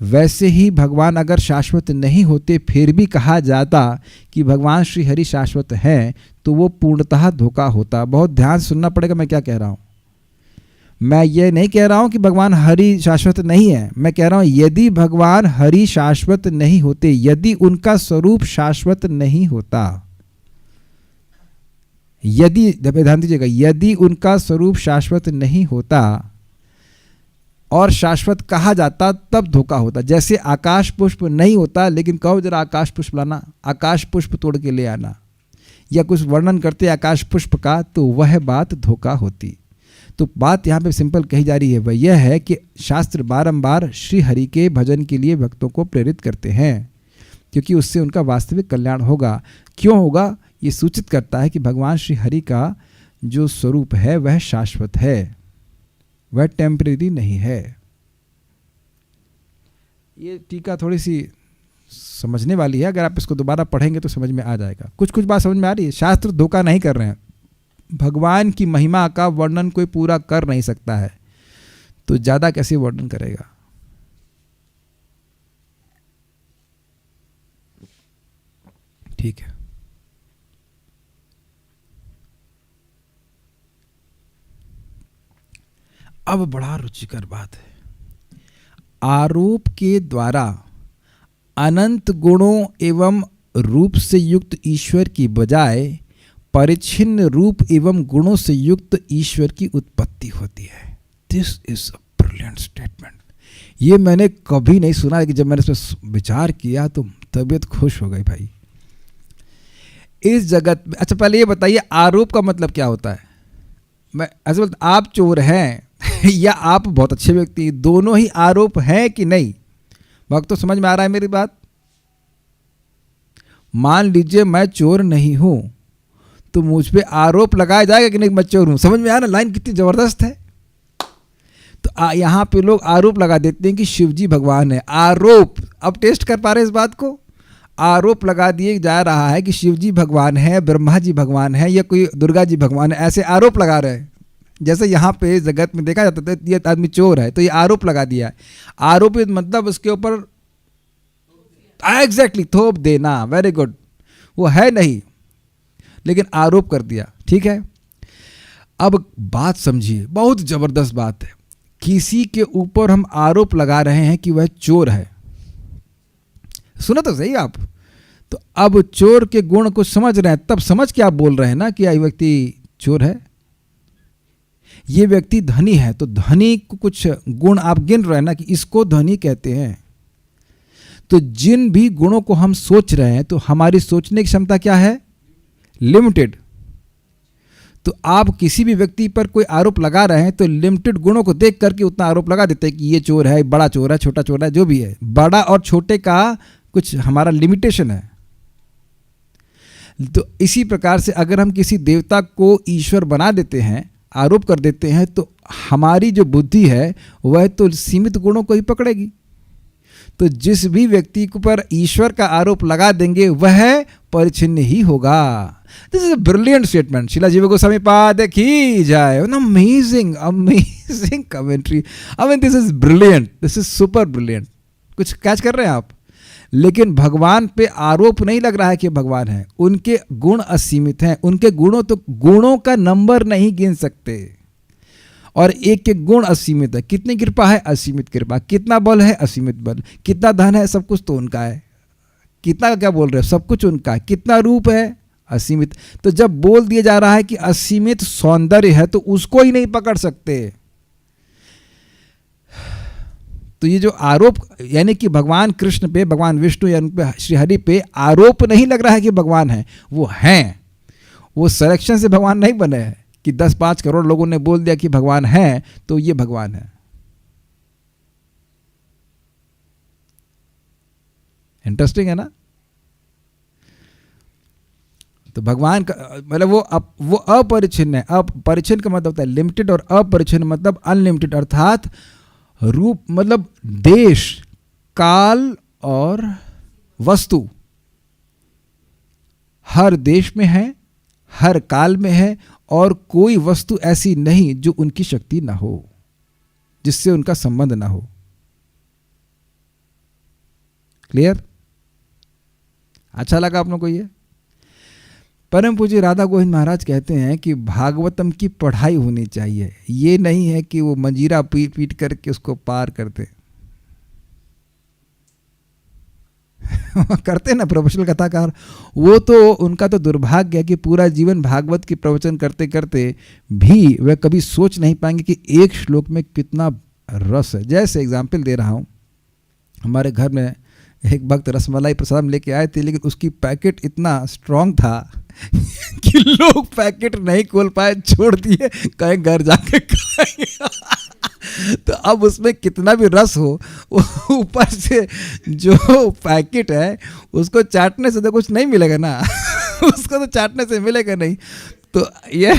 वैसे ही भगवान अगर शाश्वत नहीं होते फिर भी कहा जाता कि भगवान श्री हरि शाश्वत हैं, तो वो पूर्णतः धोखा होता। बहुत ध्यान से सुनना पड़ेगा मैं क्या कह रहा हूँ। मैं ये नहीं कह रहा हूँ कि भगवान हरि शाश्वत नहीं है। मैं कह रहा हूँ यदि भगवान हरि शाश्वत नहीं होते, यदि उनका स्वरूप शाश्वत नहीं होता, यदि ध्यान दीजिएगा, यदि उनका स्वरूप शाश्वत नहीं होता और शाश्वत कहा जाता तब धोखा होता। जैसे आकाश पुष्प नहीं होता, लेकिन कहो जरा आकाश पुष्प लाना, आकाश पुष्प तोड़ के ले आना, या कुछ वर्णन करते आकाश पुष्प का, तो वह बात धोखा होती। तो बात यहाँ पे सिंपल कही जा रही है, वह यह है कि शास्त्र बारंबार श्री हरि के भजन के लिए भक्तों को प्रेरित करते हैं, क्योंकि उससे उनका वास्तविक कल्याण होगा। क्यों होगा? ये सूचित करता है कि भगवान श्री हरि का जो स्वरूप है वह शाश्वत है, वह टेम्परेरी नहीं है। ये टीका थोड़ी सी समझने वाली है, अगर आप इसको दोबारा पढ़ेंगे तो समझ में आ जाएगा। कुछ कुछ बात समझ में आ रही है। शास्त्र धोखा नहीं कर रहे हैं। भगवान की महिमा का वर्णन कोई पूरा कर नहीं सकता है, तो ज़्यादा कैसे वर्णन करेगा? ठीक है। अब बड़ा रुचिकर बात है। आरोप के द्वारा अनंत गुणों एवं रूप से युक्त ईश्वर की बजाय परिच्छिन्न रूप एवं गुणों से युक्त ईश्वर की उत्पत्ति होती है। This is a brilliant statement. ये मैंने कभी नहीं सुना, लेकिन जब मैंने इस पर विचार किया तो तबीयत खुश हो गई भाई। इस जगत में, अच्छा पहले ये बताइए आरोप का मतलब क्या होता है? मैं ऐसे बोलता, आप चोर हैं या आप बहुत अच्छे व्यक्ति, दोनों ही आरोप हैं कि नहीं? भक्त तो समझ में आ रहा है मेरी बात? मान लीजिए मैं चोर नहीं हूं, तो मुझ पे आरोप लगाया जाएगा कि नहीं मैं चोर हूं? समझ में आया ना लाइन कितनी जबरदस्त है? तो यहां पे लोग आरोप लगा देते हैं कि शिवजी भगवान है। आरोप, अब टेस्ट कर पा रहे हैं इस बात को? आरोप लगा दिए जा रहा है कि शिवजी भगवान है, ब्रह्मा जी भगवान है, या कोई दुर्गा जी भगवान है, ऐसे आरोप लगा रहे हैं। जैसे यहाँ पे जगत में देखा जाता था ये आदमी चोर है, तो ये आरोप लगा दिया है। आरोपित मतलब उसके ऊपर एग्जैक्टली थोप देना। Very good. वो है नहीं, लेकिन आरोप कर दिया। ठीक है, अब बात समझिए, बहुत जबरदस्त बात है। किसी के ऊपर हम आरोप लगा रहे हैं कि वह चोर है। सुनो तो सही आप। तो अब चोर के गुण को समझ रहे हैं, तब समझ के आप बोल रहे हैं ना कि यह व्यक्ति चोर है। ये व्यक्ति धनी है, तो धनी को कुछ गुण आप गिन रहे हैं ना कि इसको धनी कहते हैं। तो जिन भी गुणों को हम सोच रहे हैं, तो हमारी सोचने की क्षमता क्या है? लिमिटेड। तो आप किसी भी व्यक्ति पर कोई आरोप लगा रहे हैं तो लिमिटेड गुणों को देख करके उतना आरोप लगा देते हैं कि ये चोर है, बड़ा चोर है, छोटा चोर है, जो भी है। बड़ा और छोटे का कुछ हमारा लिमिटेशन है। तो इसी प्रकार से अगर हम किसी देवता को ईश्वर बना देते हैं, आरोप कर देते हैं, तो हमारी जो बुद्धि है वह तो सीमित गुणों को ही पकड़ेगी। तो जिस भी व्यक्ति को पर ईश्वर का आरोप लगा देंगे वह परिच्छिन्न ही होगा। This is a brilliant statement. शिला जीव गोस्वामी पाद की जाए। Amazing amazing commentary. I mean this is brilliant, this is super brilliant. कुछ कैच कर रहे हैं आप? लेकिन भगवान पे आरोप नहीं लग रहा है कि भगवान है। उनके गुण असीमित हैं। उनके गुणों का नंबर नहीं गिन सकते। और एक एक गुण असीमित है। कितनी कृपा है? असीमित कृपा। कितना बल है? असीमित बल। कितना धन है? सब कुछ तो उनका है। कितना क्या बोल रहे हो? सब कुछ उनका है। कितना रूप है? असीमित। तो जब बोल दिया जा रहा है कि असीमित सौंदर्य है तो उसको ही नहीं पकड़ सकते। तो ये जो आरोप, यानी कि भगवान कृष्ण पे, भगवान विष्णु या उन पे, श्री हरि पे आरोप नहीं लग रहा है कि भगवान है। वो हैं। वो सिलेक्शन से भगवान नहीं बने हैं कि 10-5 करोड़ लोगों ने बोल दिया कि भगवान है तो ये भगवान है। इंटरेस्टिंग है ना? तो भगवान का मतलब वो अपरिच्छिन्न है। अपरिच्छिन्न का मतलब होता है लिमिटेड, और अपरिच्छिन्न मतलब अनलिमिटेड। अर्थात रूप मतलब देश, काल और वस्तु हर देश में है, हर काल में है, और कोई वस्तु ऐसी नहीं जो उनकी शक्ति ना हो, जिससे उनका संबंध ना हो। क्लियर? अच्छा लगा आप लोगों को ये? परम पूज्य राधा गोविंद महाराज कहते हैं कि भागवतम की पढ़ाई होनी चाहिए। ये नहीं है कि वो मंजीरा पीट पीट करके उसको पार करते करते ना प्रोफेशनल कथाकार। वो तो उनका तो दुर्भाग्य है कि पूरा जीवन भागवत की प्रवचन करते करते भी वह कभी सोच नहीं पाएंगे कि एक श्लोक में कितना रस है। जैसे एग्जाम्पल दे रहा हूँ, हमारे घर में एक भक्त रसमलाई प्रसाद लेके आए थे, लेकिन उसकी पैकेट इतना स्ट्रांग था कि लोग पैकेट नहीं खोल पाए, छोड़ दिए, कहीं घर जाके खाएंगे। तो अब उसमें कितना भी रस हो, ऊपर से जो पैकेट है उसको चाटने से तो कुछ नहीं मिलेगा ना उसको तो चाटने से मिलेगा नहीं। तो ये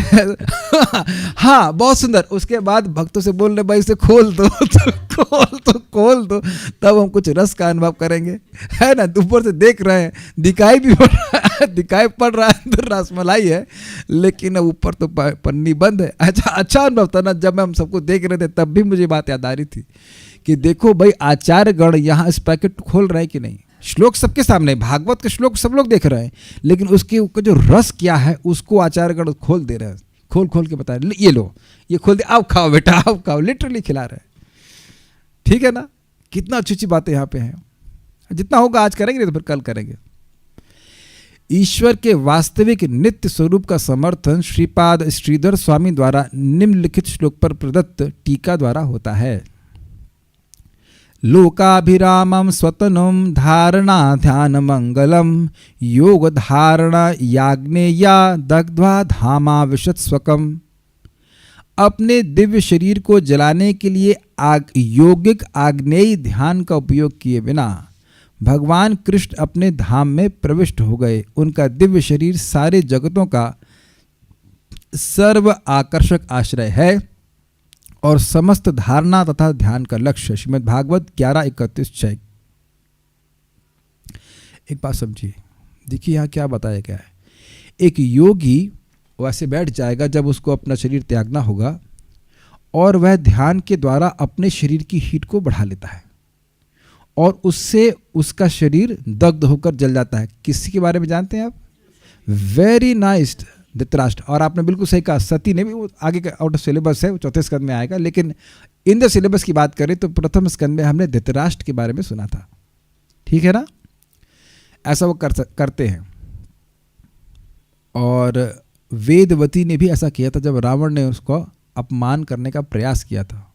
हाँ, बहुत सुंदर। उसके बाद भक्तों से बोल रहे भाई इसे खोल दो, तो खोल दो, तब हम कुछ रस का अनुभव करेंगे, है ना। ऊपर से देख रहे हैं, दिखाई भी पड़ रहा है, दिखाई पड़ रहा है तो रसमलाई है, लेकिन ऊपर तो पन्नी बंद है। अच्छा अनुभव था ना, जब हम सबको देख रहे थे तब भी मुझे बात याद आ रही थी कि देखो भाई आचार्यगण यहाँ इस पैकेट खोल रहे हैं कि नहीं। श्लोक सबके सामने, भागवत के श्लोक सब लोग देख रहे हैं, लेकिन उसके जो रस क्या है उसको आचार्यगण खोल दे रहे हैं, खोल के बता रहे, ये लो, ये खोल दे, आओ खाओ बेटा, आओ खाओ, लिटरली खिला रहे हैं। ठीक है ना? कितना अच्छी अच्छी बातें यहाँ पे हैं। जितना होगा आज करेंगे, नहीं तो फिर कल करेंगे। ईश्वर के वास्तविक नित्य स्वरूप का समर्थन श्रीपाद श्रीधर स्वामी द्वारा निम्नलिखित श्लोक पर प्रदत्त टीका द्वारा होता है। लोकाभिरामं स्वतनुम धारणा ध्यान मंगलम योग धारणा याग्नेया दग्ध्वा धामा विशत स्वकम। अपने दिव्य शरीर को जलाने के लिए योगिक आग्नेय ध्यान का उपयोग किए बिना भगवान कृष्ण अपने धाम में प्रविष्ट हो गए। उनका दिव्य शरीर सारे जगतों का सर्व आकर्षक आश्रय है और समस्त धारणा तथा ध्यान का लक्ष्य। श्रीमद् भागवत 11:31-6। एक बात समझिए, देखिए यहाँ क्या बताया गया है। एक योगी वैसे बैठ जाएगा जब उसको अपना शरीर त्यागना होगा, और वह ध्यान के द्वारा अपने शरीर की हीट को बढ़ा लेता है और उससे उसका शरीर दग्ध होकर जल जाता है। किसी के बारे में जानते हैं आप? Very nice, Dhritarashtra. और आपने बिल्कुल सही कहा, सती ने भी, वो आगे का आउट ऑफ सिलेबस है, वो 4थे स्कंद में आएगा, लेकिन इन द सिलेबस की बात करें तो प्रथम स्कंद में हमने धृतराष्ट्र के बारे में सुना था। ठीक है ना? ऐसा वो करते हैं। और वेदवती ने भी ऐसा किया था जब रावण ने उसको अपमान करने का प्रयास किया था,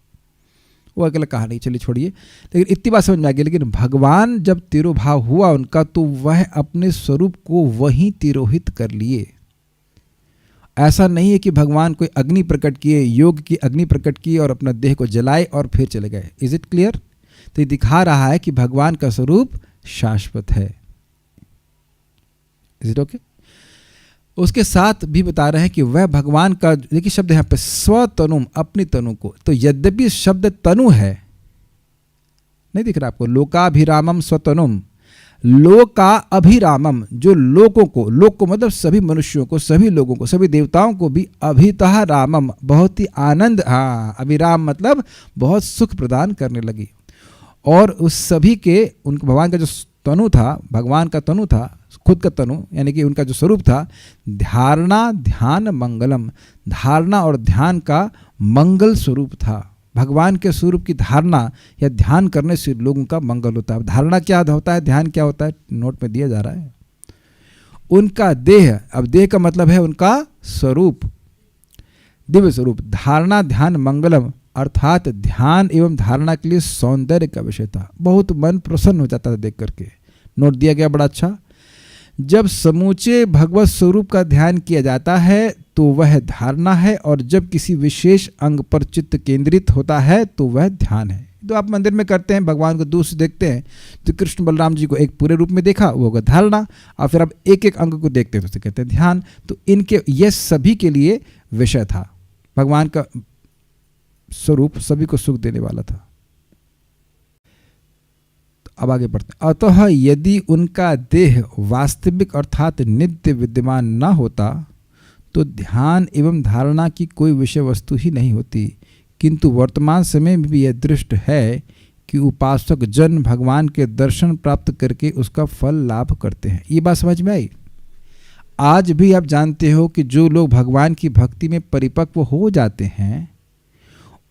वो अकेला कहानी, चलिए छोड़िए। लेकिन इतनी बात समझ में आ गई, लेकिन भगवान जब तिरोभाव हुआ उनका, तो वह अपने स्वरूप को वहीं तिरोहित कर लिए। ऐसा नहीं है कि भगवान कोई अग्नि प्रकट किए, योग की अग्नि प्रकट की और अपना देह को जलाए और फिर चले गए। Is it clear? तो ये दिखा रहा है कि भगवान का स्वरूप शाश्वत है। Is it okay? उसके साथ भी बता रहे हैं कि वह भगवान का, देखिए शब्द यहाँ पे स्वतनुम, अपनी तनु को, तो यद्यपि शब्द तनु है, नहीं दिख रहा आपको, लोकाभिरामम स्वतनुम, लोका अभिरामम, जो लोगों को, लोक को मतलब सभी मनुष्यों को, सभी लोगों को, सभी देवताओं को भी, अभितः रामम, बहुत ही आनंद, हाँ अभिराम मतलब बहुत सुख प्रदान करने लगी। और उस सभी के, उनको भगवान का जो तनु था, भगवान का तनु था, खुद का तनु, यानी कि उनका जो स्वरूप था, धारणा ध्यान मंगलम, धारणा और ध्यान का मंगल स्वरूप था। भगवान के स्वरूप की धारणा या ध्यान करने से लोगों का मंगल होता है। धारणा क्या होता है, ध्यान क्या होता है, नोट में दिया जा रहा है। उनका देह, अब देह का मतलब है उनका स्वरूप, दिव्य स्वरूप। धारणा ध्यान मंगलम अर्थात ध्यान एवं धारणा के लिए सौंदर्य का विषय था। बहुत मन प्रसन्न हो जाता था देख करके। नोट दिया गया बड़ा अच्छा। जब समूचे भगवत स्वरूप का ध्यान किया जाता है तो वह धारणा है, और जब किसी विशेष अंग पर चित्त केंद्रित होता है तो वह ध्यान है। तो आप मंदिर में करते हैं, भगवान को दूर से देखते हैं, तो कृष्ण बलराम जी को एक पूरे रूप में देखा, वो होगा धारणा, और फिर आप एक एक अंग को देखते हैं तो उसे कहते हैं ध्यान। तो इनके, यह सभी के लिए विषय था। भगवान का स्वरूप सभी को सुख देने वाला था। अब आगे बढ़ते हैं। अतः यदि उनका देह वास्तविक अर्थात नित्य विद्यमान न होता तो ध्यान एवं धारणा की कोई विषय वस्तु ही नहीं होती। किंतु वर्तमान समय में भी यह दृष्ट है कि उपासक जन भगवान के दर्शन प्राप्त करके उसका फल लाभ करते हैं। ये बात समझ में आई? आज भी आप जानते हो कि जो लोग भगवान की भक्ति में परिपक्व हो जाते हैं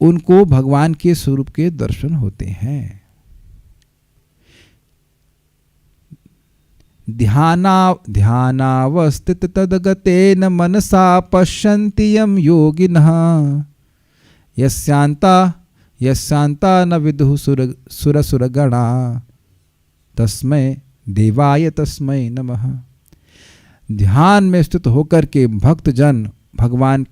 उनको भगवान के स्वरूप के दर्शन होते हैं। ध्यानावस्थित तदगतेन मनसा पश्यन्ति यं योगिनः यस्यांता न विदुः सुरसुरगणा तस्मै देवाय तस्मै नमः। ध्यान में स्थित होकर के भक्तजन भगवान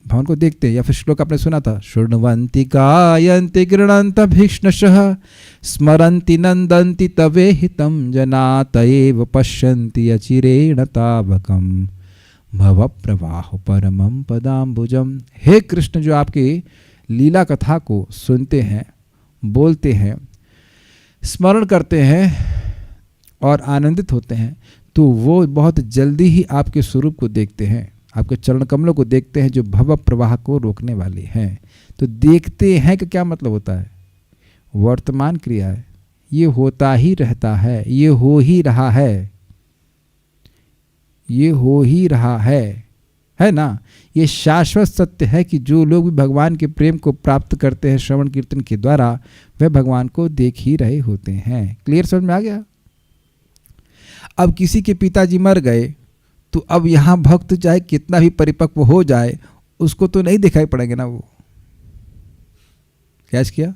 को देखते हैं। या फिर श्लोक आपने सुना था, शृण्वन्ति गायन्ति गृह्णन्ति भीक्ष्णशः स्मरन्ति नन्दन्ति तवे हितं जना तएव पश्यन्ति अचिरेण तावकं भव प्रवाह परमं पदाम्बुजम्। हे कृष्ण, जो आपकी लीला कथा को सुनते हैं, बोलते हैं, स्मरण करते हैं और आनंदित होते हैं, तो वो बहुत जल्दी ही आपके स्वरूप को देखते हैं, आपके चरण कमलों को देखते हैं जो भव प्रवाह को रोकने वाले हैं। तो देखते हैं कि क्या मतलब होता है? वर्तमान क्रिया है, ये होता ही रहता है, ये हो ही रहा है, ये हो ही रहा है ना। ये शाश्वत सत्य है कि जो लोग भी भगवान के प्रेम को प्राप्त करते हैं श्रवण कीर्तन के द्वारा, वह भगवान को देख ही रहे होते हैं। क्लियर समझ में आ गया? अब किसी के पिताजी मर गए तो अब यहाँ भक्त चाहे कितना भी परिपक्व हो जाए उसको तो नहीं दिखाई पड़ेंगे ना। वो क्या किया?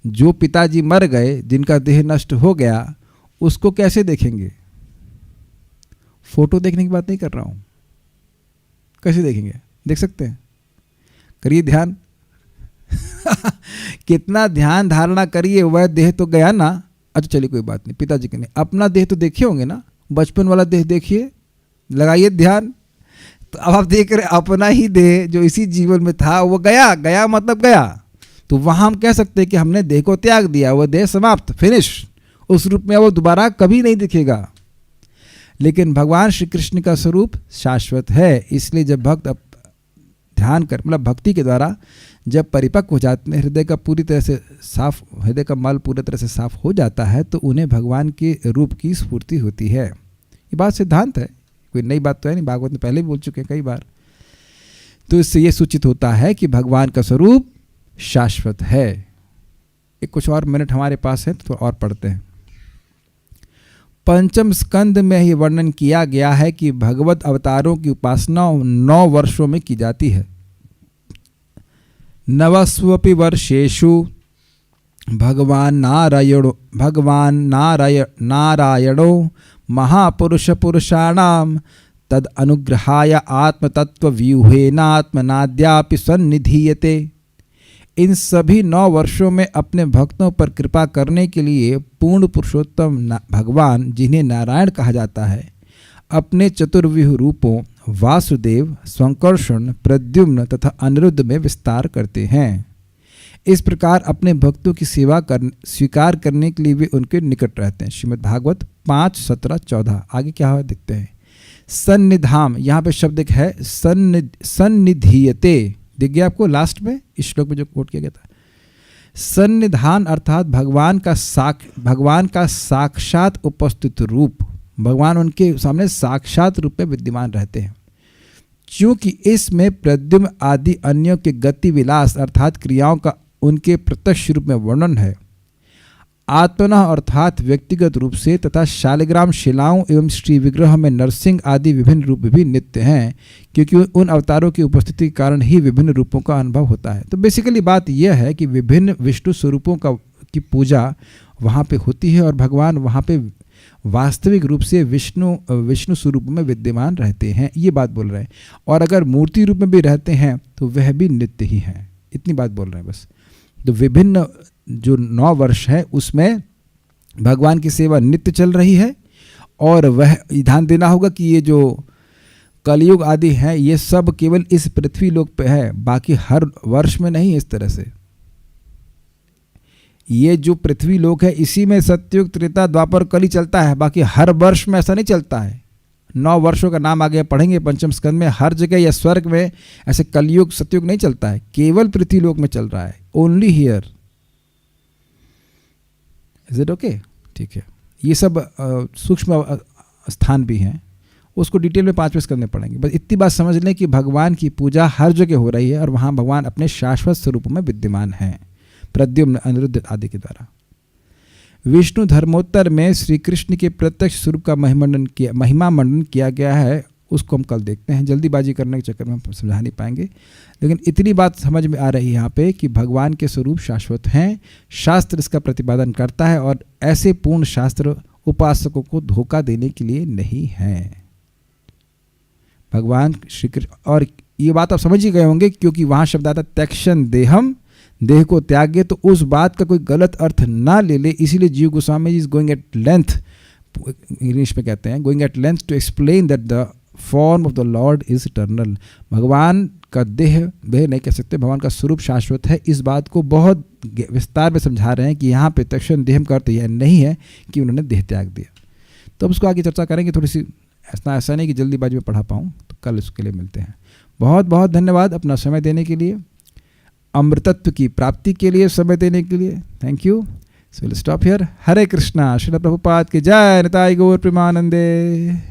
जो पिताजी मर गए, जिनका देह नष्ट हो गया, उसको कैसे देखेंगे? फोटो देखने की बात नहीं कर रहा हूं, कैसे देखेंगे? देख सकते हैं, करिए ध्यान। कितना ध्यान धारणा करिए, वह देह तो गया ना। अच्छा चलिए कोई बात नहीं, पिताजी के नहीं, अपना देह तो देखे होंगे ना, बचपन वाला देह देखिए, लगाइए ध्यान। तो अब आप देख रहे अपना ही देह जो इसी जीवन में था वो गया मतलब गया। तो वहाँ हम कह सकते हैं कि हमने देह को त्याग दिया, वह देह समाप्त, फिनिश। उस रूप में वो दोबारा कभी नहीं दिखेगा। लेकिन भगवान श्री कृष्ण का स्वरूप शाश्वत है। इसलिए जब भक्त ध्यान कर, मतलब भक्ति के द्वारा जब परिपक्व हो जाते हैं, हृदय का पूरी तरह से साफ, हृदय का मल पूरी तरह से साफ हो जाता है, तो उन्हें भगवान के रूप की स्फूर्ति होती है। ये बात सिद्धांत है, कोई नई बात तो है नहीं, भागवत में पहले भी बोल चुके हैं कई बार। तो इससे ये सूचित होता है कि भगवान का स्वरूप शाश्वत है। एक कुछ और मिनट हमारे पास है तो और पढ़ते हैं। पंचम स्कंद में ही वर्णन किया गया है कि भगवत अवतारों की उपासना 9 वर्षों में की जाती है। नवस्वपि वर्षेषु नारायणो महापुरुष पुरुषाणाम तद अनुग्रहाय आत्मतत्वव्यूहेनात्मनाद्यापि सन्निधीयते। इन सभी 9 वर्षों में अपने भक्तों पर कृपा करने के लिए पूर्ण पुरुषोत्तम भगवान, जिन्हें नारायण कहा जाता है, अपने चतुर्व्यूह रूपों वासुदेव, संकर्षण, प्रद्युम्न तथा अनिरुद्ध में विस्तार करते हैं। इस प्रकार अपने भक्तों की सेवा स्वीकार करने के लिए वे उनके निकट रहते हैं। श्रीमद् भागवत 5:17-14। आगे क्या हुआ देखते हैं। सन्निधाम, यहाँ पे शब्द एक है सन्निधीयते, दिख गया आपको लास्ट में इस श्लोक में जो कोट किया गया था। सन्निधान अर्थात भगवान का साक्षात उपस्थित रूप, भगवान उनके सामने साक्षात रूप में विद्यमान रहते हैं। क्योंकि इसमें प्रद्युम्न आदि अन्यों के गति विलास अर्थात क्रियाओं का उनके प्रत्यक्ष रूप में वर्णन है। आत्मनः अर्थात व्यक्तिगत रूप से तथा शालिग्राम शिलाओं एवं श्री विग्रह में नरसिंह आदि विभिन्न रूप भी नित्य हैं, क्योंकि उन अवतारों की उपस्थिति के कारण ही विभिन्न रूपों का अनुभव होता है। तो बेसिकली बात यह है कि विभिन्न विष्णु स्वरूपों की पूजा वहाँ पे होती है और भगवान वहाँ पे वास्तविक रूप से विष्णु स्वरूप में विद्यमान रहते हैं, ये बात बोल रहे हैं। और अगर मूर्ति रूप में भी रहते हैं तो वह भी नित्य ही हैं, इतनी बात बोल रहे हैं बस। तो विभिन्न जो 9 वर्ष है उसमें भगवान की सेवा नित्य चल रही है। और वह ध्यान देना होगा कि ये जो कलयुग आदि हैं ये सब केवल इस पृथ्वी लोक पे है, बाकी हर वर्ष में नहीं। इस तरह से ये जो पृथ्वी लोक है इसी में सतयुग, त्रेता, द्वापर, कली चलता है, बाकी हर वर्ष में ऐसा नहीं चलता है। 9 वर्षों का नाम आगे पढ़ेंगे पंचम स्कंद में। हर जगह या स्वर्ग में ऐसे कलयुग सतयुग नहीं चलता है, केवल पृथ्वी लोक में चल रहा है। Only here. Is it okay? ठीक है। ये सब सूक्ष्म स्थान भी हैं, उसको डिटेल में 5वें स्कंद में पढ़ेंगे। बस इतनी बात समझ लें कि भगवान की पूजा हर जगह हो रही है और वहाँ भगवान अपने शाश्वत स्वरूप में विद्यमान हैं, प्रद्युम्न, अनिरुद्ध आदि के द्वारा। विष्णु धर्मोत्तर में श्री कृष्ण के प्रत्यक्ष स्वरूप का महिमा मंडन किया गया है, उसको हम कल देखते हैं। जल्दीबाजी करने के चक्कर में हम समझा नहीं पाएंगे, लेकिन इतनी बात समझ में आ रही है यहाँ पे कि भगवान के स्वरूप शाश्वत हैं। शास्त्र इसका प्रतिपादन करता है और ऐसे पूर्ण शास्त्र उपासकों को धोखा देने के लिए नहीं है। भगवान श्री कृष्ण, और ये बात आप समझ ही गए होंगे क्योंकि वहाँ शब्द आता त्यक्षण देहम, देह को त्यागे, तो उस बात का कोई गलत अर्थ ना ले ले। इसीलिए Jiva Goswami ji is going at length, English में कहते हैं going at length to explain that the form of the Lord is eternal. भगवान का देह नहीं कह सकते, भगवान का स्वरूप शाश्वत है। इस बात को बहुत विस्तार में समझा रहे हैं कि यहाँ पे त्यक्षण देहम का अर्थ यह नहीं है कि उन्होंने देह त्याग दिया। तो अब उसको आगे चर्चा करेंगे थोड़ी सी, ऐसा नहीं कि जल्दीबाजी में पढ़ा पाऊँ। तो कल उसके लिए मिलते हैं। बहुत बहुत धन्यवाद अपना समय देने के लिए, अमृतत्व की प्राप्ति के लिए समय देने के लिए। Thank you. So will stop here. Hare Krishna. Srila Prabhupada की जय। निताई गौर प्रेमानंदे।